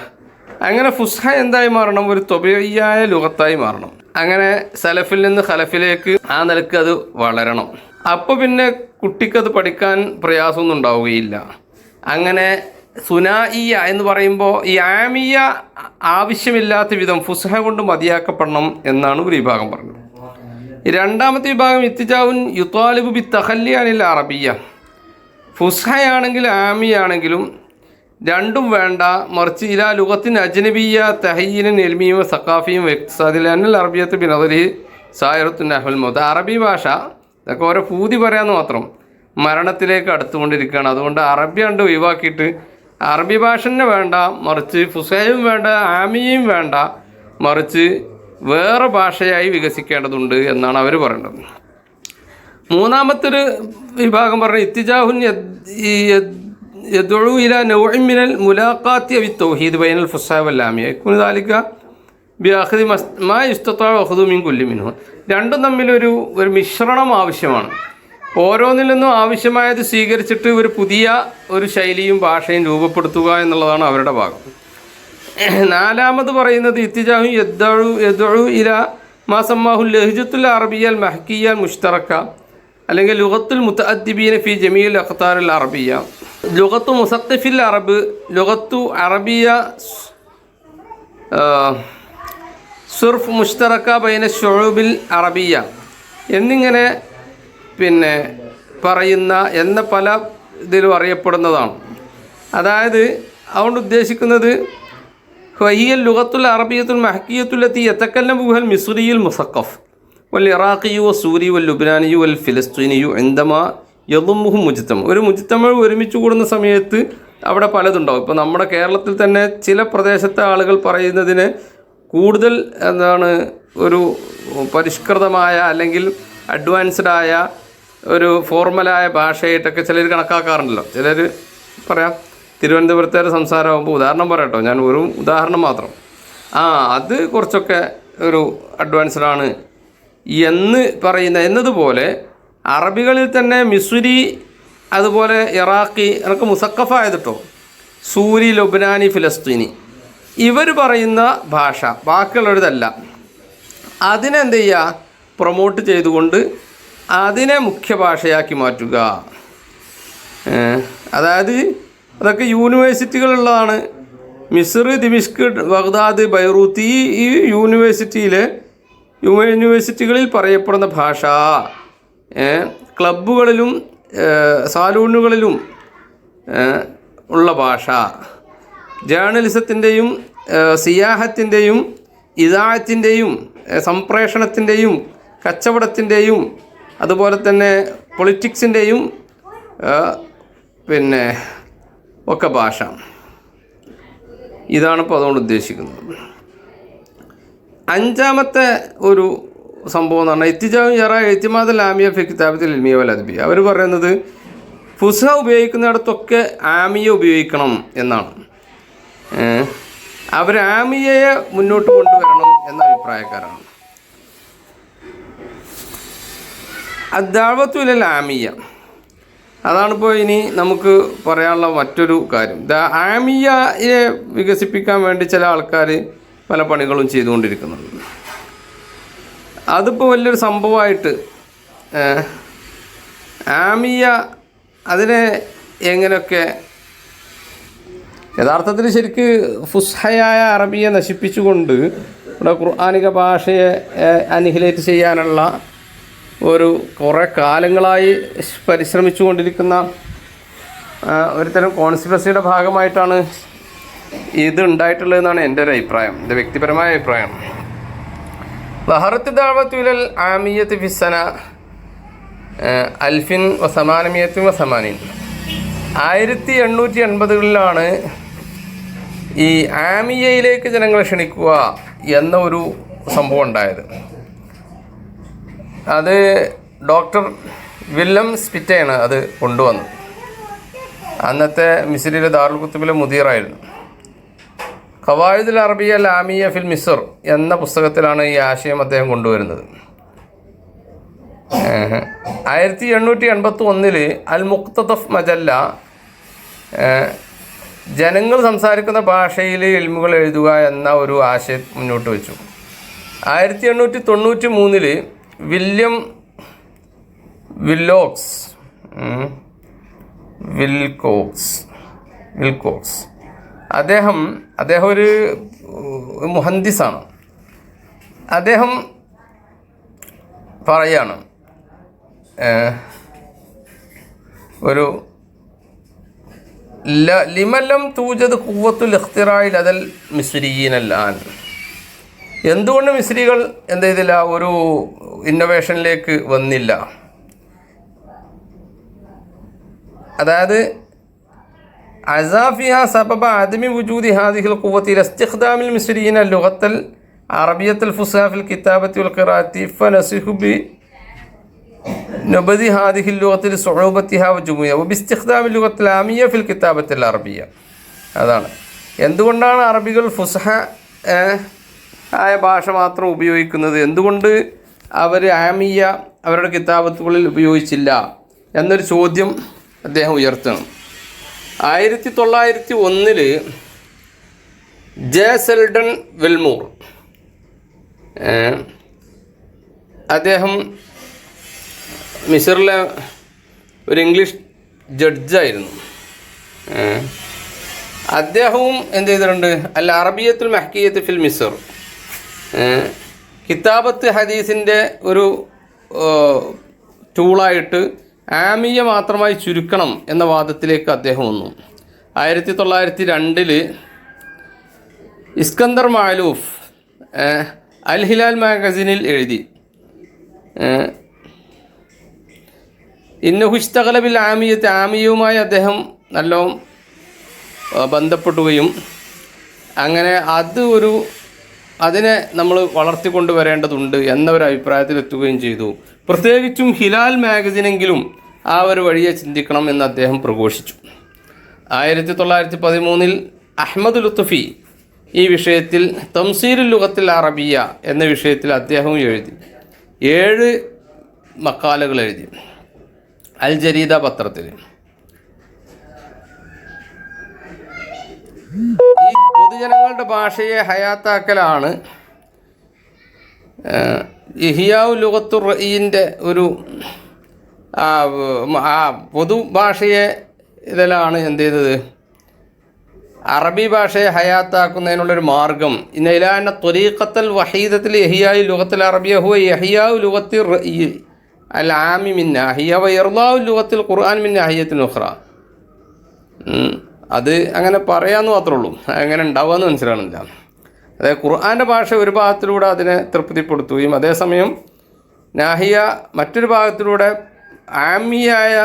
അങ്ങനെ ഫുസ്ഹ എന്തായി മാറണം? ഒരു ത്വബിഇയ്യായ ലുഗത്തായി മാറണം. അങ്ങനെ സലഫിൽ നിന്ന് ഖലഫിലേക്ക് ആ നിലക്ക് അത് വളരണം. അപ്പോൾ പിന്നെ കുട്ടിക്കത് പഠിക്കാൻ പ്രയാസമൊന്നും ഉണ്ടാവുകയില്ല. അങ്ങനെ സുനായിയ എന്ന് പറയുമ്പോൾ ഈ ആമിയ ആവശ്യമില്ലാത്ത വിധം ഫുസ്ഹ കൊണ്ട് മതിയാക്കപ്പെടണം എന്നാണ് ഒരു വിഭാഗം പറഞ്ഞത്. രണ്ടാമത്തെ വിഭാഗം ഇത്തിജാവുൻ യുത്വാലിബു ബി തഖല്ലി അനിൽ അറബിയ. ഫുസ്ഹയാണെങ്കിൽ ആമിയാണെങ്കിലും രണ്ടും വേണ്ട, മറിച്ച് ഇലാ ലുഗത്തിൻ അജ്നബിയ തഹയ്യിൻ എൽമിയും സഖാഫിയും ഇഖ്തിസാദിൽ അനിൽ അറബിയത്ത് ബിനദരി സായിറത്തുൻ നഹ്വൽ മൗത്ത്. അറബി ഭാഷ ഇതൊക്കെ ഓരോ പൂതി പറയാമെന്ന് മാത്രം, മരണത്തിലേക്ക് അടുത്തുകൊണ്ടിരിക്കുകയാണ്. അതുകൊണ്ട് അറബി കണ്ട് ഒഴിവാക്കിയിട്ട് അറബി ഭാഷ തന്നെ വേണ്ട, മറിച്ച് ഫുസ്ഹയും വേണ്ട, ആമിയും വേണ്ട, മറിച്ച് വേറെ ഭാഷയായി വികസിക്കേണ്ടതുണ്ട് എന്നാണ് അവർ പറയുന്നത്. മൂന്നാമത്തെ ഒരു വിഭാഗം പറഞ്ഞ ഇത്തിജാഹുൻ യദ്ഉ ഇലാ നൗഇൻ മിനൽ മുലാഖാത്തി അവി തൗഹീദ് ബൈനൽ ഫുസ്ഹ വൽ ആമിയ യകുനു ദാലിക ബിഅഖ്ദി മാ യുസ്തതാഉ അഖ്ദു മിൻ കുല്ലി മിൻഹു. രണ്ടും തമ്മിലൊരു മിശ്രണം ആവശ്യമാണ്. ഓരോന്നിൽ നിന്നും ആവശ്യമായത് സ്വീകരിച്ചിട്ട് ഒരു പുതിയ ഒരു ശൈലിയും ഭാഷയും രൂപപ്പെടുത്തുക എന്നുള്ളതാണ് അവരുടെ ഭാഗം. നാലാമത് പറയുന്നത് ഇത്തിജാഹു യദ്ഉ ഇലാ മാ സമ്മാഹു ലഹ്ജത്തുൽ അറബിയ്യ മഹ്കിയ്യ മുഷ്തറക്ക, അല്ലെങ്കിൽ ലുഗത്തുൽ മുതഅദ്ദിബീന ഫി ജമീൽ അഖ്താറിൽ അറബിയ്യ, ലുഗത്തു മുസഖ്ഖിഫിൽ അറബ്, ലുഗത്തു അറബിയ സുർഫ് മുഷ്തറക്ക ബൈന ശുഊബിൽ അറബിയ്യ എന്നിങ്ങനെ പിന്നെ പറയുന്ന എന്ന പല ഇതിലും അറിയപ്പെടുന്നതാണ്. അതായത് അതുകൊണ്ട് ഉദ്ദേശിക്കുന്നത് ഹയ്യൽ ലുഗത്തുൽ അറബിയത്തുൽ മഹ്കിയത്തുല്ലത്തി യതകല്ലമു ബിഹൽ മിസ്രിയുൽ മുസഖഫ് വൽ ഇറാഖിയു വസ്സൂരി വൽ ലുബ്നാനിയു വൽ ഫിലസ്തീനിയു ഇൻദമാ യദുമ്മുഹും മുജ്തമ. ഒരു മുജ്തമ ഒരുമിച്ച് കൂടുന്ന സമയത്ത് അവിടെ പലതുണ്ടാവും. ഇപ്പോൾ നമ്മുടെ കേരളത്തിൽ തന്നെ ചില പ്രദേശത്തെ ആളുകൾ പറയുന്നതിന് കൂടുതൽ ഒരു പരിഷ്കൃതമായ അല്ലെങ്കിൽ അഡ്വാൻസ്ഡായ ഒരു ഫോർമലായ ഭാഷയായിട്ടൊക്കെ ചിലർ കണക്കാക്കാറുണ്ടല്ലോ. ചിലർ പറയാം തിരുവനന്തപുരത്തേറെ സംസാരമാകുമ്പോൾ, ഉദാഹരണം പറയട്ടോ, ഞാൻ ഒരു ഉദാഹരണം മാത്രം, അത് കുറച്ചൊക്കെ ഒരു അഡ്വാൻസ്ഡാണ് എന്ന് പറയുന്ന എന്നതുപോലെ അറബികളിൽ തന്നെ മിസ്രി, അതുപോലെ ഇറാഖി, അതൊക്കെ മുസഖഫായതിട്ടോ, സൂരി, ലൊബ്നാനി, ഫിലസ്തീനി ഇവർ പറയുന്ന ഭാഷ ബാക്കിയുള്ളവരതല്ല. അതിനെന്ത് ചെയ്യുക? പ്രൊമോട്ട് ചെയ്തുകൊണ്ട് അതിനെ മുഖ്യ ഭാഷയാക്കി മാറ്റുക. അതായത് അതൊക്കെ യൂണിവേഴ്സിറ്റികളുള്ളതാണ്. മിസ്ർ, ദിമിഷ്ക്, ബഗ്ദാദ്, ബൈറൂത്ത് ഈ യൂണിവേഴ്സിറ്റികളിൽ പറയപ്പെടുന്ന ഭാഷ ക്ലബ്ബുകളിലും സാലൂണുകളിലും ഉള്ള ഭാഷ, ജേർണലിസത്തിൻ്റെയും സിയാഹത്തിൻ്റെയും ഇദാഅത്തിൻ്റെയും സംപ്രേഷണത്തിൻ്റെയും കച്ചവടത്തിൻ്റെയും അതുപോലെ തന്നെ പൊളിറ്റിക്സിൻ്റെയും പിന്നെ ഒക്കെ ഭാഷ. ഇതാണിപ്പോൾ അതുകൊണ്ട് ഉദ്ദേശിക്കുന്നത്. അഞ്ചാമത്തെ ഒരു സംഭവം എന്ന് പറഞ്ഞാൽ ഇത്തിജാഹു യറ ഇഅ്തിമാദൽ ആമിയ ഫി കിതാബത്തിൽ ഇൽമിയ വൽ അദ്ബിയ. അവർ പറയുന്നത് ഫുസ്ഹ ഉപയോഗിക്കുന്നിടത്തൊക്കെ ആമിയ ഉപയോഗിക്കണം എന്നാണ്. അവർ ആമിയയെ മുന്നോട്ട് കൊണ്ടുവരണം എന്ന അഭിപ്രായക്കാരാണ്. അദ്ദഅവത്തു ഇലൽ ആമിയ, അതാണിപ്പോൾ ഇനി നമുക്ക് പറയാനുള്ള മറ്റൊരു കാര്യം. ആമിയയെ വികസിപ്പിക്കാൻ വേണ്ടി ചില ആൾക്കാർ പല പണികളും ചെയ്തുകൊണ്ടിരിക്കുന്നുണ്ട്. അതിപ്പോൾ വലിയൊരു സംഭവമായിട്ട് ആമിയ അതിനെ എങ്ങനെയൊക്കെ യഥാർത്ഥത്തിൽ ശരിക്ക് ഫുസ്ഹയായ അറബിയെ നശിപ്പിച്ചുകൊണ്ട് ഇവിടെ ഖുർആനിക ഭാഷയെ അനിഹിലേറ്റ് ചെയ്യാനുള്ള ഒരു കുറേ കാലങ്ങളായി പരിശ്രമിച്ചു കൊണ്ടിരിക്കുന്ന ഒരുതരം കോൺസ്പിറസിയുടെ ഭാഗമായിട്ടാണ് ഇത് ഉണ്ടായിട്ടുള്ളതെന്നാണ് എൻ്റെ ഒരു അഭിപ്രായം, എൻ്റെ വ്യക്തിപരമായ അഭിപ്രായം. ലഹറത്ത് ദഅവത്തുൽ ആമിയത്ത് ഫിസ്സന 1880കളിലാണ് ഈ ആമിയയിലേക്ക് ജനങ്ങളെ ക്ഷണിക്കുക എന്ന ഒരു സംഭവം ഉണ്ടായത്. അത് ഡോക്ടർ വില്യം സ്പിറ്റയാണ് അത് കൊണ്ടുവന്നത്. അന്നത്തെ മിസ്രിലെ ദാറുൽ കുത്തുബിലെ മുദീറായിരുന്നു. ഖവായിദുൽ അറബിയ അൽ ആമിയ ഫിൽ മിസ്ർ എന്ന പുസ്തകത്തിലാണ് ഈ ആശയം അദ്ദേഹം കൊണ്ടുവരുന്നത്. 1881 അൽ മുഖ്തദഫ് മജല്ല ജനങ്ങൾ സംസാരിക്കുന്ന ഭാഷയിൽ ഇൽമുകൾ എഴുതുക എന്ന ഒരു ആശയം മുന്നോട്ട് വെച്ചു. 1893 വില്യം വിൽകോക്സ് അദ്ദേഹം ഒരു മുഹന്ദിസാണ്. അദ്ദേഹം പറയാണ് ഒരു ലിമല്ലം തൂജദ് ഖുവ്വത്തുൽ ഇഖ്തിറാഇ ലദൽ മിസ്രിയീനല്ലാൻ, എന്തുകൊണ്ട് മിസ്രികൾ എന്ത് ചെയ്തില്ല, ഒരു ഇന്നോവേഷനിലേക്ക് വന്നില്ല. അതായത് അസാഫിയ സബബ അദമി വുജൂദി ഹാദിഹിൽ ഖുവ്വത്തി ഇസ്തിഖ്ദാമിൽ മിസ്രിയീന ലുഗത്തൽ അറബിയത്തുൽ ഫുസ്ഹാ ഫിൽ കിതാബത്തി വൽ ഖിറാഅത്തി ഫനസിഹു ബി നബദി ഹാദിഹിൽ ലുഗത്തിൽ സുഊബത്തിഹാ വജുമുയ വബിസ്തിഖ്ദാമിൽ ലുഗത്തിൽ ആമിയ ഫിൽ കിതാബത്തിൽ അറബിയ. അതാണ് എന്തുകൊണ്ടാണ് അറബികൾ ഫുസ്ഹ ആയ ഭാഷ മാത്രം ഉപയോഗിക്കുന്നത്, എന്തുകൊണ്ട് അവർ ആമിയ അവരുടെ കിതാബത്തുകളിൽ ഉപയോഗിച്ചില്ല എന്നൊരു ചോദ്യം അദ്ദേഹം ഉയർത്തണം. 1901 ജെ സെൽഡൺ വിൽമൂർ അദ്ദേഹം മിസറിലെ ഒരു ഇംഗ്ലീഷ് ജഡ്ജായിരുന്നു. അദ്ദേഹവും എന്ത് ചെയ്തിട്ടുണ്ട്, അൽ അറബിയത്തുൽ മഹ്കിയത്ത് ഫിൽ മിസർ കിതാബത്ത് ഹദീസിൻ്റെ ഒരു ടൂളായിട്ട് ആമിയ മാത്രമായി ചുരുക്കണം എന്ന വാദത്തിലേക്ക് അദ്ദേഹം വന്നു. 1902 ഇസ്കന്ദർ മാലൂഫ് അൽ ഹിലാൽ മാഗസിനിൽ എഴുതി, ഇന്നഹുഷ്തഖല ബിൽ ആമിയത്ത്, ആമിയവുമായി അദ്ദേഹം നല്ലോണം ബന്ധപ്പെടുകയും അങ്ങനെ അതിനെ നമ്മൾ വളർത്തിക്കൊണ്ടുവരേണ്ടതുണ്ട് എന്നൊരു അഭിപ്രായത്തിലെത്തുകയും ചെയ്തു. പ്രത്യേകിച്ചും ഹിലാൽ മാഗസിനെങ്കിലും ആ ഒരു വഴിയെ ചിന്തിക്കണം എന്ന് അദ്ദേഹം പ്രഘോഷിച്ചു. 1913 അഹ്മദ് ലുത്ഫി ഈ വിഷയത്തിൽ തംസീലുൽ ലുഗത്തിൽ അറബിയ എന്ന വിഷയത്തിൽ അദ്ദേഹം എഴുതി 7 മക്കാലുകൾ എഴുതി അൽ ജരീദ പത്രത്തിൽ. ഈ പൊതുജനങ്ങളുടെ ഭാഷയെ ഹയാത്താക്കലാണ് ഇഹ്യാഉ ലുഗത്തുർ റഈൻ്റെ ഒരു പൊതുഭാഷയെ ഇതിലാണ് എന്ത് ചെയ്തത്, അറബി ഭാഷയെ ഹയാത്താക്കുന്നതിനുള്ളൊരു മാർഗം. ഇന്നയിലാന ത്വരീഖത്തൽ വഹീദത്തിൽ ഇഹ്യാഉ ലുഗത്തുൽ അറബിയ ഹുവ ഇഹ്യാഉ ലുഗത്തുർ റഈ അൽ ആമി മിൻ നാഹിയ വ ഇർളാഉ ലുഗത്തുൽ ഖുർആൻ മിൻ നാഹിയത്തിൻ ഉഖ്റ. അത് അങ്ങനെ പറയാമെന്ന് മാത്രമേ ഉള്ളൂ, അങ്ങനെ ഉണ്ടാവുകയെന്ന് മനസ്സിലാകുന്നില്ല. അതായത് ഖുർആൻ്റെ ഭാഷ ഒരു ഭാഗത്തിലൂടെ അതിനെ തൃപ്തിപ്പെടുത്തുകയും അതേസമയം നാഹിയ മറ്റൊരു ഭാഗത്തിലൂടെ ആമിയായ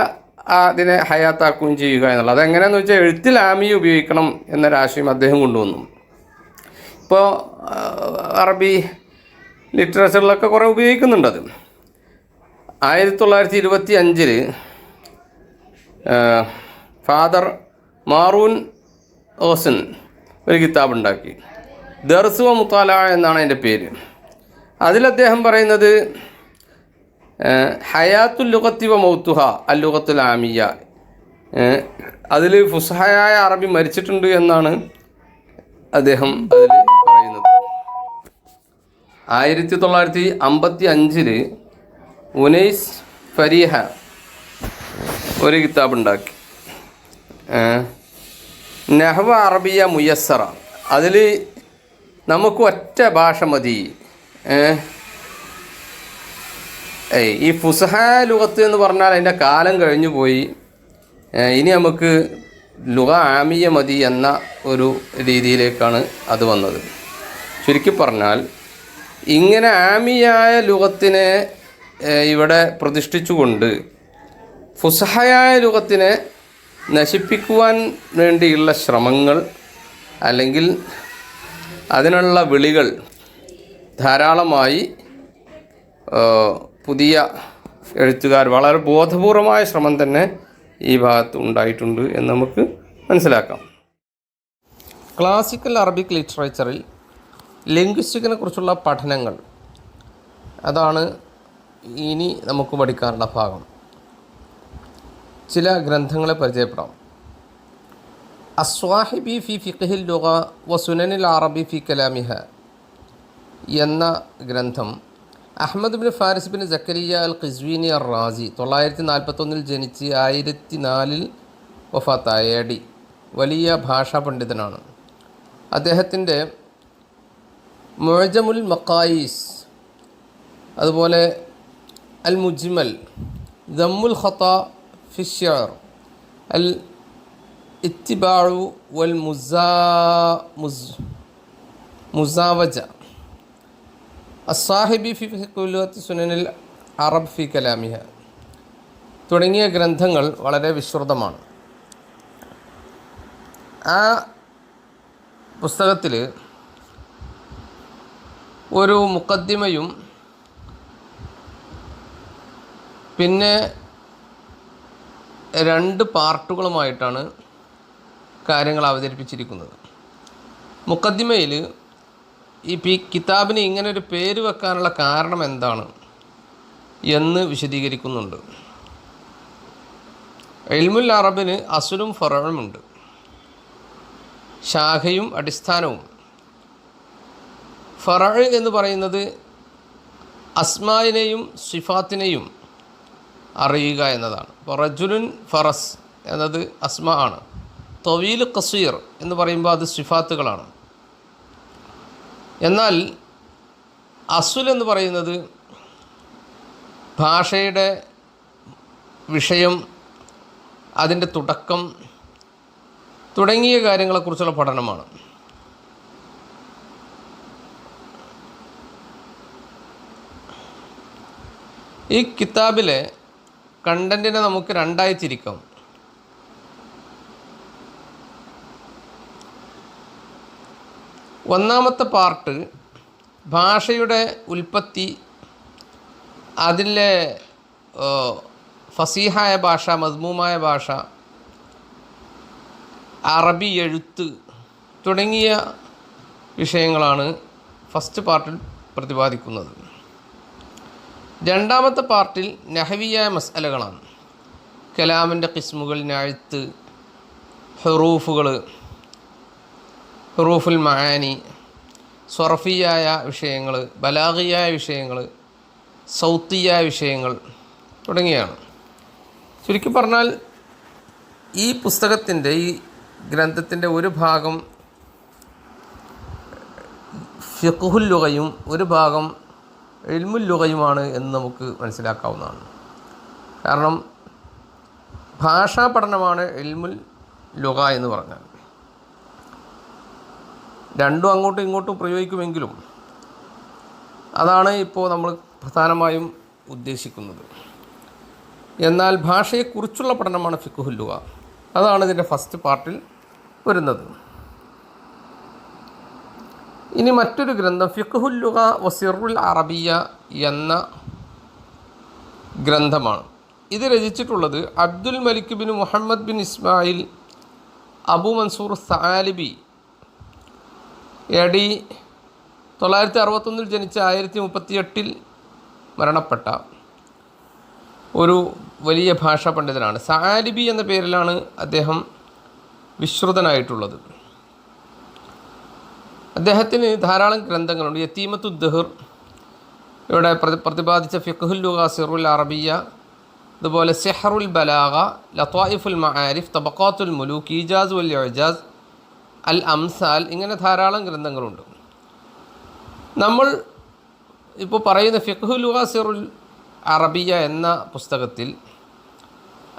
അതിനെ ഹയാത്താക്കുകയും ചെയ്യുക എന്നുള്ളത്. അതെങ്ങനെയാണെന്ന് വെച്ചാൽ എഴുത്തിൽ ആമിയ ഉപയോഗിക്കണം എന്നൊരാശയം അദ്ദേഹം കൊണ്ടുവന്നു. ഇപ്പോൾ അറബി ലിറ്ററേച്ചറിലൊക്കെ കുറേ ഉപയോഗിക്കുന്നുണ്ടത്. 1925 ഫാദർ മാറൂൻ ഓസൻ ഒരു കിതാബുണ്ടാക്കി, ദർസ് വ മുത്താല എന്നാണ് അതിൻ്റെ പേര്. അതിലദ്ദേഹം പറയുന്നത് ഹയാത്തുൽ ലുഗത്തി വ മൗത്തുഹ അൽ ലുഗത്തുൽ ആമിയ, അതിൽ ഫുസ്ഹയായ അറബി മരിച്ചിട്ടുണ്ട് എന്നാണ് അദ്ദേഹം അതിൽ പറയുന്നത്. 1955 ഉനൈസ് ഫരീഹ ഒരു കിതാബ് ഉണ്ടാക്കി, നഹ്വ അറബിയ മുയസ്സറ. അതിൽ നമുക്ക് ഒറ്റ ഭാഷ മതി. ഈ ഫുസഹ ലുഗത്ത് എന്ന് പറഞ്ഞാൽ അതിൻ്റെ കാലം കഴിഞ്ഞു പോയി, ഇനി നമുക്ക് ലുഗ ആമിയ മതി എന്ന ഒരു രീതിയിലേക്കാണ് അത് വന്നത്. ചുരുക്കി പറഞ്ഞാൽ ഇങ്ങനെ ആമിയായ ലുഗത്തിനെ ഇവിടെ പ്രതിഷ്ഠിച്ചുകൊണ്ട് ഫുസഹയായ ലുഗത്തിനെ നശിപ്പിക്കുവാൻ വേണ്ടിയുള്ള ശ്രമങ്ങൾ അല്ലെങ്കിൽ അതിനുള്ള വിളികൾ ധാരാളമായി പുതിയ എഴുത്തുകാർ വളരെ ബോധപൂർവമായ ശ്രമം തന്നെ ഈ ഭാഗത്ത് ഉണ്ടായിട്ടുണ്ട് എന്ന് നമുക്ക് മനസ്സിലാക്കാം. ക്ലാസിക്കൽ അറബിക് ലിറ്ററേച്ചറിൽ ലിംഗ്വിസ്റ്റിക്കിനെ കുറിച്ചുള്ള പഠനങ്ങൾ, അതാണ് ഇനി നമുക്ക് പഠിക്കാനുള്ള ഭാഗം. ചില ഗ്രന്ഥങ്ങളെ പരിചയപ്പെടാം. അസ്വാഹിബി ഫി ഫിഖ്ഹിൽ ലുഗ വ സുനനിൽ അറബി ഫി കലാമിഹ എന്ന ഗ്രന്ഥം അഹ്മദ് ബിൻ ഫാരിസ് ബിൻ സക്കരിയ അൽ ഖിസ്വീനി അർ റാസി 941 ജനിച്ച് 1004 വഫാത്തായ AD വലിയ ഭാഷാ പണ്ഡിതനാണ്. അദ്ദേഹത്തിൻ്റെ മുഅ്ജമുൽ മഖായിസ്, അതുപോലെ അൽ മുജ്മൽ, ദമ്മുൽ ഖത്താ ഫി ശിഅർ, അൽ ഇത്തിബാഉ വൽ മുസാവജ, അസ്സാഹിബി ഫി ഫിഖ്ഹി സുനനിൽ അറബ് ഫി കലാമിഹ തുടങ്ങിയ ഗ്രന്ഥങ്ങൾ വളരെ വിശ്രുതമാണ്. ആ പുസ്തകത്തിൽ ഒരു മുഖദ്ദിമയും പിന്നെ 2 പാർട്ടുകളുമായിട്ടാണ് കാര്യങ്ങൾ അവതരിപ്പിച്ചിരിക്കുന്നത്. മുഖദ്ദിമയിൽ ഈ കിതാബിന് ഇങ്ങനൊരു പേര് വെക്കാനുള്ള കാരണം എന്താണ് എന്ന് വിശദീകരിക്കുന്നുണ്ട്. ഇൽമുൽ അറബിന് അസ്ലും ഫറഉമുണ്ട്, ശാഖയും അടിസ്ഥാനവും. ഫറഅ് എന്ന് പറയുന്നത് അസ്മായിനെയും സിഫാത്തിനെയും അറിയുക എന്നതാണ്. ഇപ്പോൾ റജുലുൻ ഫറസ് എന്നത് അസ്മാ ആണ്. തവീൽ ഖസീർ എന്ന് പറയുമ്പോൾ അത് സിഫാത്തുകളാണ്. എന്നാൽ അസുൽ എന്ന് പറയുന്നത് ഭാഷയുടെ വിഷയം, അതിൻ്റെ തുടക്കം തുടങ്ങിയ കാര്യങ്ങളെക്കുറിച്ചുള്ള പഠനമാണ്. ഈ കിതാബിലെ കണ്ടൻറ്റിനെ നമുക്ക് 2ആയി തിരിക്കാം. ഒന്നാമത്തെ പാർട്ട് ഭാഷയുടെ ഉൽപ്പത്തി, അതിലെ ഫസീഹായ ഭാഷ, മദ്മൂമായ ഭാഷ, അറബി എഴുത്ത് തുടങ്ങിയ വിഷയങ്ങളാണ് ഫസ്റ്റ് പാർട്ടിൽ പ്രതിപാദിക്കുന്നത്. 2ാമത്തെ പാർട്ടിൽ നഹവിയായ മസ്അലകളാണ്. കലാമിൻ്റെ ഖിസ്മുകൾ, നഅ്ത്ത്, ഹുറൂഫുകൾ, ഹുറൂഫുൽ മആനി, സ്വറഫിയായ വിഷയങ്ങൾ, ബലാഗിയായ വിഷയങ്ങൾ, സൗത്തിയായ വിഷയങ്ങൾ തുടങ്ങിയാണ്. ചുരുക്കി പറഞ്ഞാൽ ഈ പുസ്തകത്തിൻ്റെ, ഈ ഗ്രന്ഥത്തിൻ്റെ ഒരു ഭാഗം ഫിഖ്ഹുൽ ലുഗയും ഒരു ഭാഗം ഇൽമുൽ ലുഗയുമാണ് എന്ന് നമുക്ക് മനസ്സിലാക്കാവുന്നതാണ്. കാരണം ഭാഷാ പഠനമാണ് ഇൽമുൽ ലുഗ എന്ന് പറഞ്ഞാൽ. രണ്ടും അങ്ങോട്ടും ഇങ്ങോട്ടും പ്രയോഗിക്കുമെങ്കിലും അതാണ് ഇപ്പോൾ നമ്മൾ പ്രധാനമായും ഉദ്ദേശിക്കുന്നത്. എന്നാൽ ഭാഷയെക്കുറിച്ചുള്ള പഠനമാണ് ഫിഖ്ഹുൽ ലുഗ. അതാണ് ഇതിൻ്റെ ഫസ്റ്റ് പാർട്ടിൽ വരുന്നത്. ഇനി മറ്റൊരു ഗ്രന്ഥം ഫിഖ്ഹുൽ ലുഗ വസിറുൽ അറബിയ എന്ന ഗ്രന്ഥമാണ്. ഇത് രചിച്ചിട്ടുള്ളത് Abdul Malik bin Muhammad bin Ismail Abu Mansur Thaalibi, AD 961 ജനിച്ച 1038 മരണപ്പെട്ട ഒരു വലിയ ഭാഷാ പണ്ഡിതനാണ്. സാലിബി എന്ന പേരിലാണ് അദ്ദേഹം വിശ്രുതനായിട്ടുള്ളത്. അദ്ദേഹത്തിന് ധാരാളം ഗ്രന്ഥങ്ങളുണ്ട്. യതീമത്തുദ്ദഹർ ഇവിടെ പ്രതിപാദിച്ച ഫിഖ്ഹുൽ ലുഗ, സിറുൽ അറബിയ, അതുപോലെ സിഹ്റുൽ ബലാഗ, ലത്വായിഫുൽ മആരിഫ്, തബഖാത്തുൽ മുലൂക്ക്, ഈജാസ് വൽ ഇഅ്ജാസ്, അൽ അംസാൽ, ഇങ്ങനെ ധാരാളം ഗ്രന്ഥങ്ങളുണ്ട്. നമ്മൾ ഇപ്പോൾ പറയുന്ന ഫിഖ്ഹുൽ ലുഗ സിറുൽ അറബിയ എന്ന പുസ്തകത്തിൽ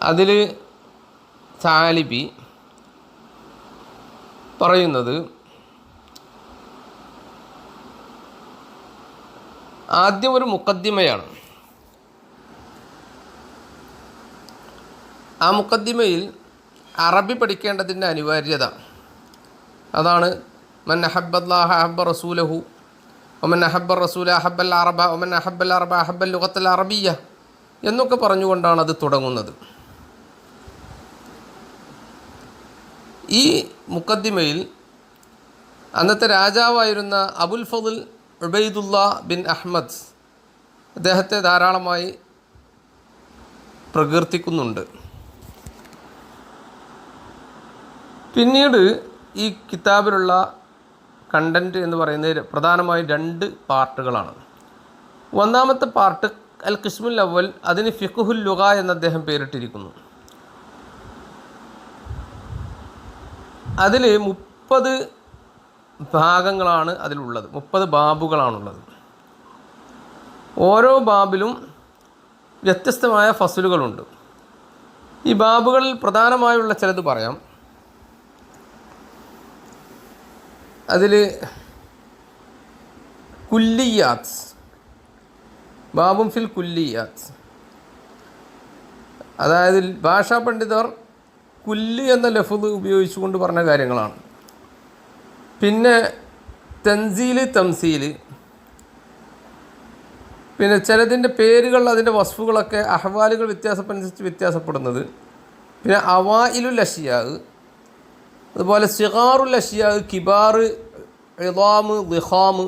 അതിൽ താലിബി പറയുന്നത് ആദ്യം ഒരു മുഖദ്ദിമയാണ്. ആ മുഖദ്ദിമയിൽ അറബി പഠിക്കേണ്ടതിൻ്റെ അനിവാര്യത, അതാണ് മൻ അഹബ്ബല്ലാഹ അഹബ്ബ റസൂലഹു ഒമൻ അഹബ്ബ റസൂല അഹബ്ബൽ അറബ ഒമൻ അഹബ്ബൽ അറബ അഹബ്ബൽ ലുഗത്തൽ അറബിയ്യ എന്നൊക്കെ പറഞ്ഞുകൊണ്ടാണ് അത് തുടങ്ങുന്നത്. ഈ മുഖദ്ദിമയിൽ അന്നത്തെ രാജാവായിരുന്ന അബുൽ ഫضൽ ഉബൈദുല്ല ബിൻ അഹ്മദ് അദ്ദേഹത്തെ ധാരാളമായി പ്രകീർത്തിക്കുന്നുണ്ട്. പിന്നീട് ഈ കിതാബിലുള്ള കണ്ടൻറ്റ് എന്ന് പറയുന്നത് പ്രധാനമായും 2 പാർട്ടുകളാണ്. ഒന്നാമത്തെ പാർട്ട് അൽ ഖിസ്മുൽ അവൽ, അതിന് ഫിഖ്ഹുൽ ലുഗ എന്ന് അദ്ദേഹം പേരിട്ടിരിക്കുന്നു. അതിൽ 30 ഭാഗങ്ങളാണ് അതിലുള്ളത്, 30 ബാബുകളാണുള്ളത്. ഓരോ ബാബിലും വ്യത്യസ്തമായ ഫസ്ലുകളുണ്ട്. ഈ ബാബുകളിൽ പ്രധാനമായുള്ള ചിലത് പറയാം. അതിൽ കുല്ലിയാത്ത്, ബാബും ഫിൽ കുല്ലിയാത്ത്, അതായത് ഭാഷാ പണ്ഡിതർ കുല്ല് എന്ന ലഫ്ദ് ഉപയോഗിച്ചുകൊണ്ട് പറഞ്ഞ കാര്യങ്ങളാണ്. പിന്നെ തൻസീല്, തംസീല്, പിന്നെ ചിലതിൻ്റെ പേരുകൾ, അതിൻ്റെ വസ്ഫുകളൊക്കെ അഹ്വാലുകൾ വ്യത്യാസമനുസരിച്ച് വ്യത്യാസപ്പെടുന്നത്. പിന്നെ അവായിലുൽ അഷിയാഹ്, അതുപോലെ സിഗാറുൽ അഷിയാഹ്, കിബാർ, ഇളാമ്, ദിഹാമ്,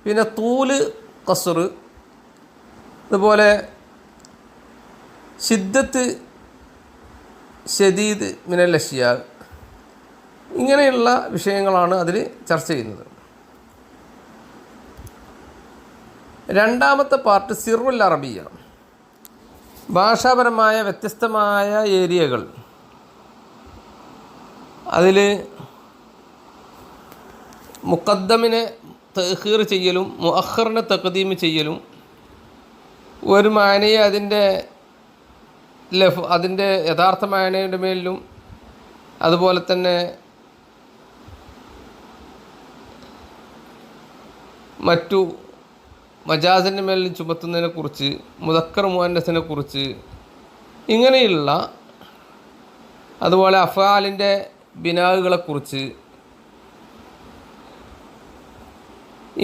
പിന്നെ തൂല്, ഖസ്ർ, അതുപോലെ ഷിദ്ദത്ത്, ഷദീദ് മിനൽ അഷിയാഹ്, ഇങ്ങനെയുള്ള വിഷയങ്ങളാണ് അതിൽ ചർച്ച ചെയ്യുന്നത്. രണ്ടാമത്തെ പാർട്ട് സിറുൽ അറബിയ, ഭാഷാപരമായ വ്യത്യസ്തമായ ഏരിയകൾ. അതിൽ മുഖദ്ദമിനെ തഖീർ ചെയ്യലും മുഅഖറിനെ തഖദീം ചെയ്യലും, ഒരു മാനയെ അതിൻ്റെ യഥാർത്ഥ മാനയുടെ മേലിലും, അതുപോലെ തന്നെ മറ്റു മജാസിൻ്റെ മേലിൽ ചുമത്തുന്നതിനെക്കുറിച്ച്, മുദക്കർ മുഅന്നസിനെ കുറിച്ച്, ഇങ്ങനെയുള്ള, അതുപോലെ അഫ്ആലിൻ്റെ ബിനാകളെക്കുറിച്ച്,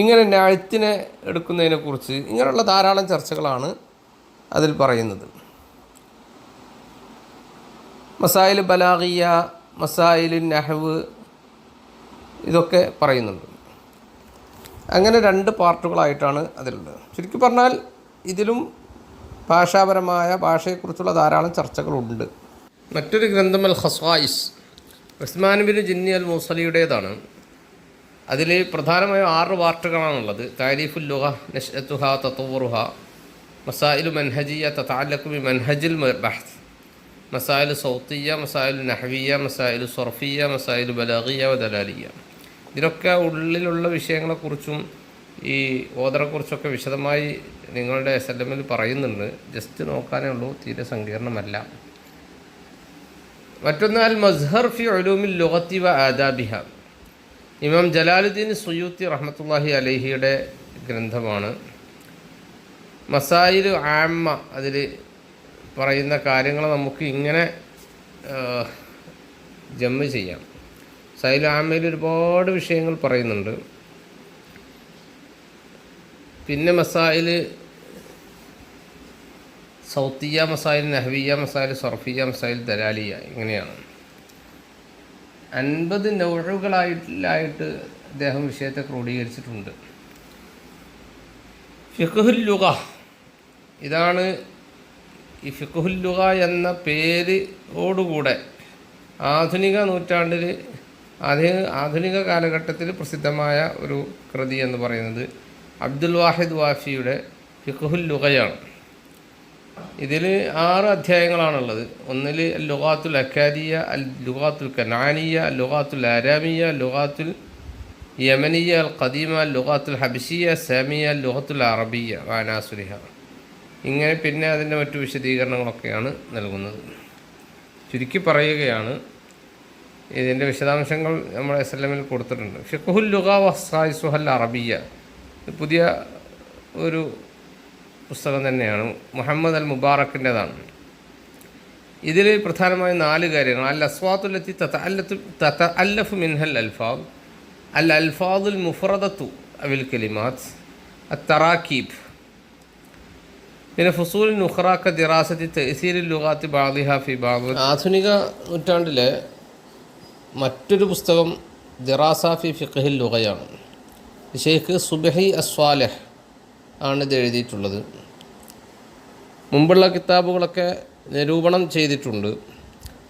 ഇങ്ങനെ നഅ്തിനെ എടുക്കുന്നതിനെക്കുറിച്ച്, ഇങ്ങനെയുള്ള ധാരാളം ചർച്ചകളാണ് അതിൽ പറയുന്നത്. മസായിൽ ബലാഗിയ, മസായിൽ നഹ്വ്, ഇതൊക്കെ പറയുന്നുണ്ട്. അങ്ങനെ 2 പാർട്ടുകളായിട്ടാണ് അതിലുള്ളത്. ചുരുക്കി പറഞ്ഞാൽ ഇതിലും ഭാഷാപരമായ ഭാഷയെക്കുറിച്ചുള്ള ധാരാളം ചർച്ചകളുണ്ട്. മറ്റൊരു ഗ്രന്ഥം അൽ ഖസ്വായിസ്, ഉസ്മാൻ ബിൻ ജിന്നി അൽ മൂസലിയുടേതാണ്. അതിൽ പ്രധാനമായും 6 പാർട്ടുകളാണുള്ളത്. താരീഫുൽ ലുഗ, നശ്അതുഹ, തതവ്വുറുഹ, മസായിലു മൻഹജിയ തതഅല്ലഖു ബി മൻഹജിൽ ബഹ്സ്, മസായിലു സൗത്തിയ, മസായിലു നഹ്വിയ, മസായിലു സർഫിയ, മസായിലു ബലാഗിയ വ ദലാലിയ. ഇതിനൊക്കെ ഉള്ളിലുള്ള വിഷയങ്ങളെക്കുറിച്ചും ഈ ഓദറെക്കുറിച്ചൊക്കെ വിശദമായി നിങ്ങളുടെ SLM പറയുന്നുണ്ട്. ജസ്റ്റ് നോക്കാനേ ഉള്ളൂ, തീരെ സങ്കീർണമല്ല. മറ്റൊന്ന് അൽ മസ്ഹർ ഫി ഉലൂമിൽ ലുഗത്തി വ ആദാബിഹ, ഇമാം ജലാലുദ്ദീൻ സുയൂത്തി റഹ്മത്തുള്ളാഹി അലൈഹിയുടെ ഗ്രന്ഥമാണ്. മസായിലു ആമ്മ, അതിൽ പറയുന്ന കാര്യങ്ങൾ നമുക്ക് ഇങ്ങനെ ജമ്മ് ചെയ്യാം. മസായിലു ആമ്മയിൽ ഒരുപാട് വിഷയങ്ങൾ പറയുന്നുണ്ട്. പിന്നെ മസായിൽ സൗത്തിയ, മസായിൽ നഹ്വിയ, മസായിൽ സർഫിയ, മസായിൽ ദലാലിയ, ഇങ്ങനെയാണ് 50 നൗഉകളായിട്ട് അദ്ദേഹം വിഷയത്തെ ക്രോഡീകരിച്ചിട്ടുണ്ട്. ഫിഖ്ഹുൽ ലുഗ, ഇതാണ് ഈ ഫിഖ്ഹുൽ ലുഗ എന്ന പേരോടുകൂടെ ആധുനിക നൂറ്റാണ്ടിൽ, ആധുനിക കാലഘട്ടത്തിൽ പ്രസിദ്ധമായ ഒരു കൃതി എന്ന് പറയുന്നത് അബ്ദുൽ വാഹിദ് വാഫിയുടെ ഫിഖ്ഹുൽ ലുഗയാണ്. ഇതിൽ 6 അധ്യായങ്ങളാണുള്ളത്. ഒന്നിൽ ലുഗാത്തുൽ അക്കാദിയ, അൽ ലുഗാത്തുൽ കനാനിയ, ലുഗാത്തുൽ ആരാമിയ, ലുഗാത്തുൽ യമനിയ, അൽ ഖദീമ, ലുഗാത്തുൽ ഹബിഷിയ, സാമിയ, ലുഗത്തുൽ അറബിയ വാനാസുരിഹ. ഇങ്ങനെ പിന്നെ അതിൻ്റെ മറ്റു വിശദീകരണങ്ങളൊക്കെയാണ് നൽകുന്നത്. ചുരുക്കി പറയുകയാണ്, ഇതിൻ്റെ വിശദാംശങ്ങൾ നമ്മൾ SLM-ൽ കൊടുത്തിട്ടുണ്ട്. ഫിഖ്ഹുൽ ലുഗ വസ്സായിസുഹൽ അറബിയ പുതിയ ഒരു പുസ്തകം തന്നെയാണ്, മുഹമ്മദ് അൽ മുബാറക്കിൻ്റെതാണ്. ഇതിൽ പ്രധാനമായും 4 കാര്യങ്ങൾ: അൽ അസ്വാത്തുല്ലത്തി തതഅല്ലഫു മിൻഹൽ അൽഫാദ്, അൽ അൽഫാദുൽ മുഫ്രദത്തു അവിൽ കലിമാത്ത്, അത്തറാക്കീബ്, പിന്നെ ഫുസൂൽ നുഖ്റാക്ക ദിറാസത്തി തഅ്സീരിൽ ലുഗാത്തി ബഅദിഹ ഫി ബഅദ്. ആധുനിക നൂറ്റാണ്ടിലെ മറ്റൊരു പുസ്തകം ദിറാസ ഫി ഫിഖ്ഹിൽ ലുഗയാണ്. ഷെയ്ഖ് സുബ്ഹി അസ്വാലിഹ് ആണ് ഇത് എഴുതിയിട്ടുള്ളത്. മുമ്പുള്ള കിതാബുകളൊക്കെ നിരൂപണം ചെയ്തിട്ടുണ്ട്.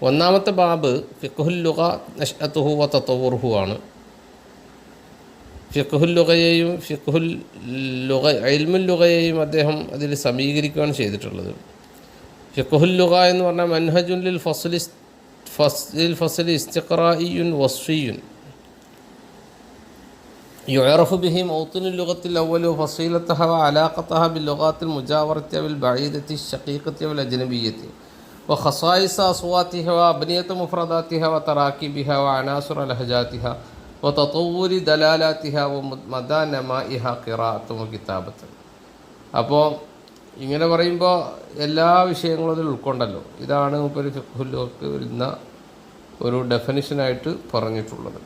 1-ാമത്തെ ബാബ് ഫിഖ്ഹുൽ ലുഗ നശ്അതുഹു വ തതവ്വുറുഹു ആണ്. ഫിഖ്ഹുൽ ലുഗയെയും ഇൽമുൽ ലുഗയെയും അദ്ദേഹം അതിൽ സമീകരിക്കുകയാണ് ചെയ്തിട്ടുള്ളത്. ഫിഖ്ഹുൽ ലുഗ എന്ന് പറഞ്ഞാൽ മൻഹജുൻ ലിൽ ഫസ്ലി ഇസ്തിഖ്റാഇയ്യുൻ വസ്ഫിയ്യുൻ യുഅറഫു ബിഹി മൗത്തുനുൽ ലുഗത്തിൽ അവ്വലു ഫസീലതഹ വ അലാഖതഹ ബിൽ ലുഗാത്തിൽ മുജാവറത്തി വൽ ബഈദത്തി ശഖീഖത്തി വൽ അജ്നബിയ്യത്തി വ ഖസായിസ അസ്വാതിഹ വ അബ്നിയത മുഫ്രദാതിഹ വ തറാകിബിഹ വ അനാസുറ ലഹജാതിഹ വ തതവ്വുരി ദലാലാതിഹ വ മദാ നമാഇഹ ഖിറാഅത്തുൻ വ കിതാബത്തുൻ. അപ്പോൾ ഇങ്ങനെ പറയുമ്പോൾ എല്ലാ വിഷയങ്ങളും അതിൽ ഉൾക്കൊണ്ടല്ലോ. ഇതാണ് ഒരു ഫിഖ്ഹുൽ ലുഗക്ക് വരുന്ന ഒരു ഡെഫിനിഷനായിട്ട് പറഞ്ഞിട്ടുള്ളത്.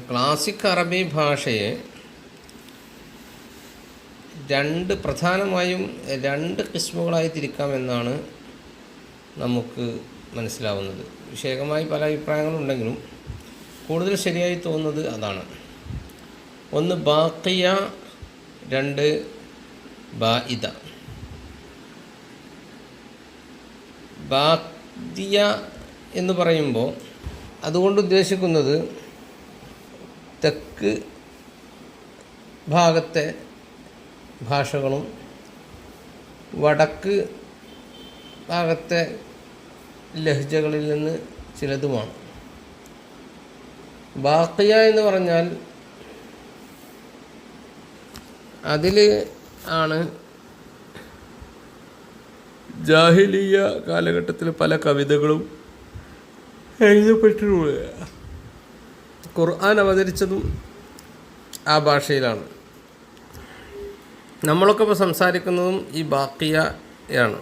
ക്ലാസിക് അറബി ഭാഷയെ പ്രധാനമായും 2 കിസ്മുകളായി തിരിക്കാമെന്നാണ് നമുക്ക് മനസ്സിലാവുന്നത്. വിഷയകമായി പല അഭിപ്രായങ്ങളുണ്ടെങ്കിലും കൂടുതൽ ശരിയായി തോന്നുന്നത് അതാണ്. 1 ബാഖിയ, 2 ബാഇദ. ബാഖിയ എന്ന് പറയുമ്പോൾ അതുകൊണ്ട് ഉദ്ദേശിക്കുന്നത് തെക്ക് ഭാഗത്തെ ഭാഷകളും വടക്ക് ഭാഗത്തെ ലഹ്ജകളിൽ നിന്ന് ചിലതുമാണ്. ബാഖിയ എന്ന് പറഞ്ഞാൽ അതിൽ ആണ് ജാഹിലിയ കാലഘട്ടത്തിൽ പല കവിതകളും എഴുതപ്പെട്ടിട്ടുള്ളത്. ഖുർആൻ അവതരിച്ചതും ആ ഭാഷയിലാണ്. നമ്മളൊക്കെ ഇപ്പോൾ സംസാരിക്കുന്നതും ഈ ബാഖിയയാണ്.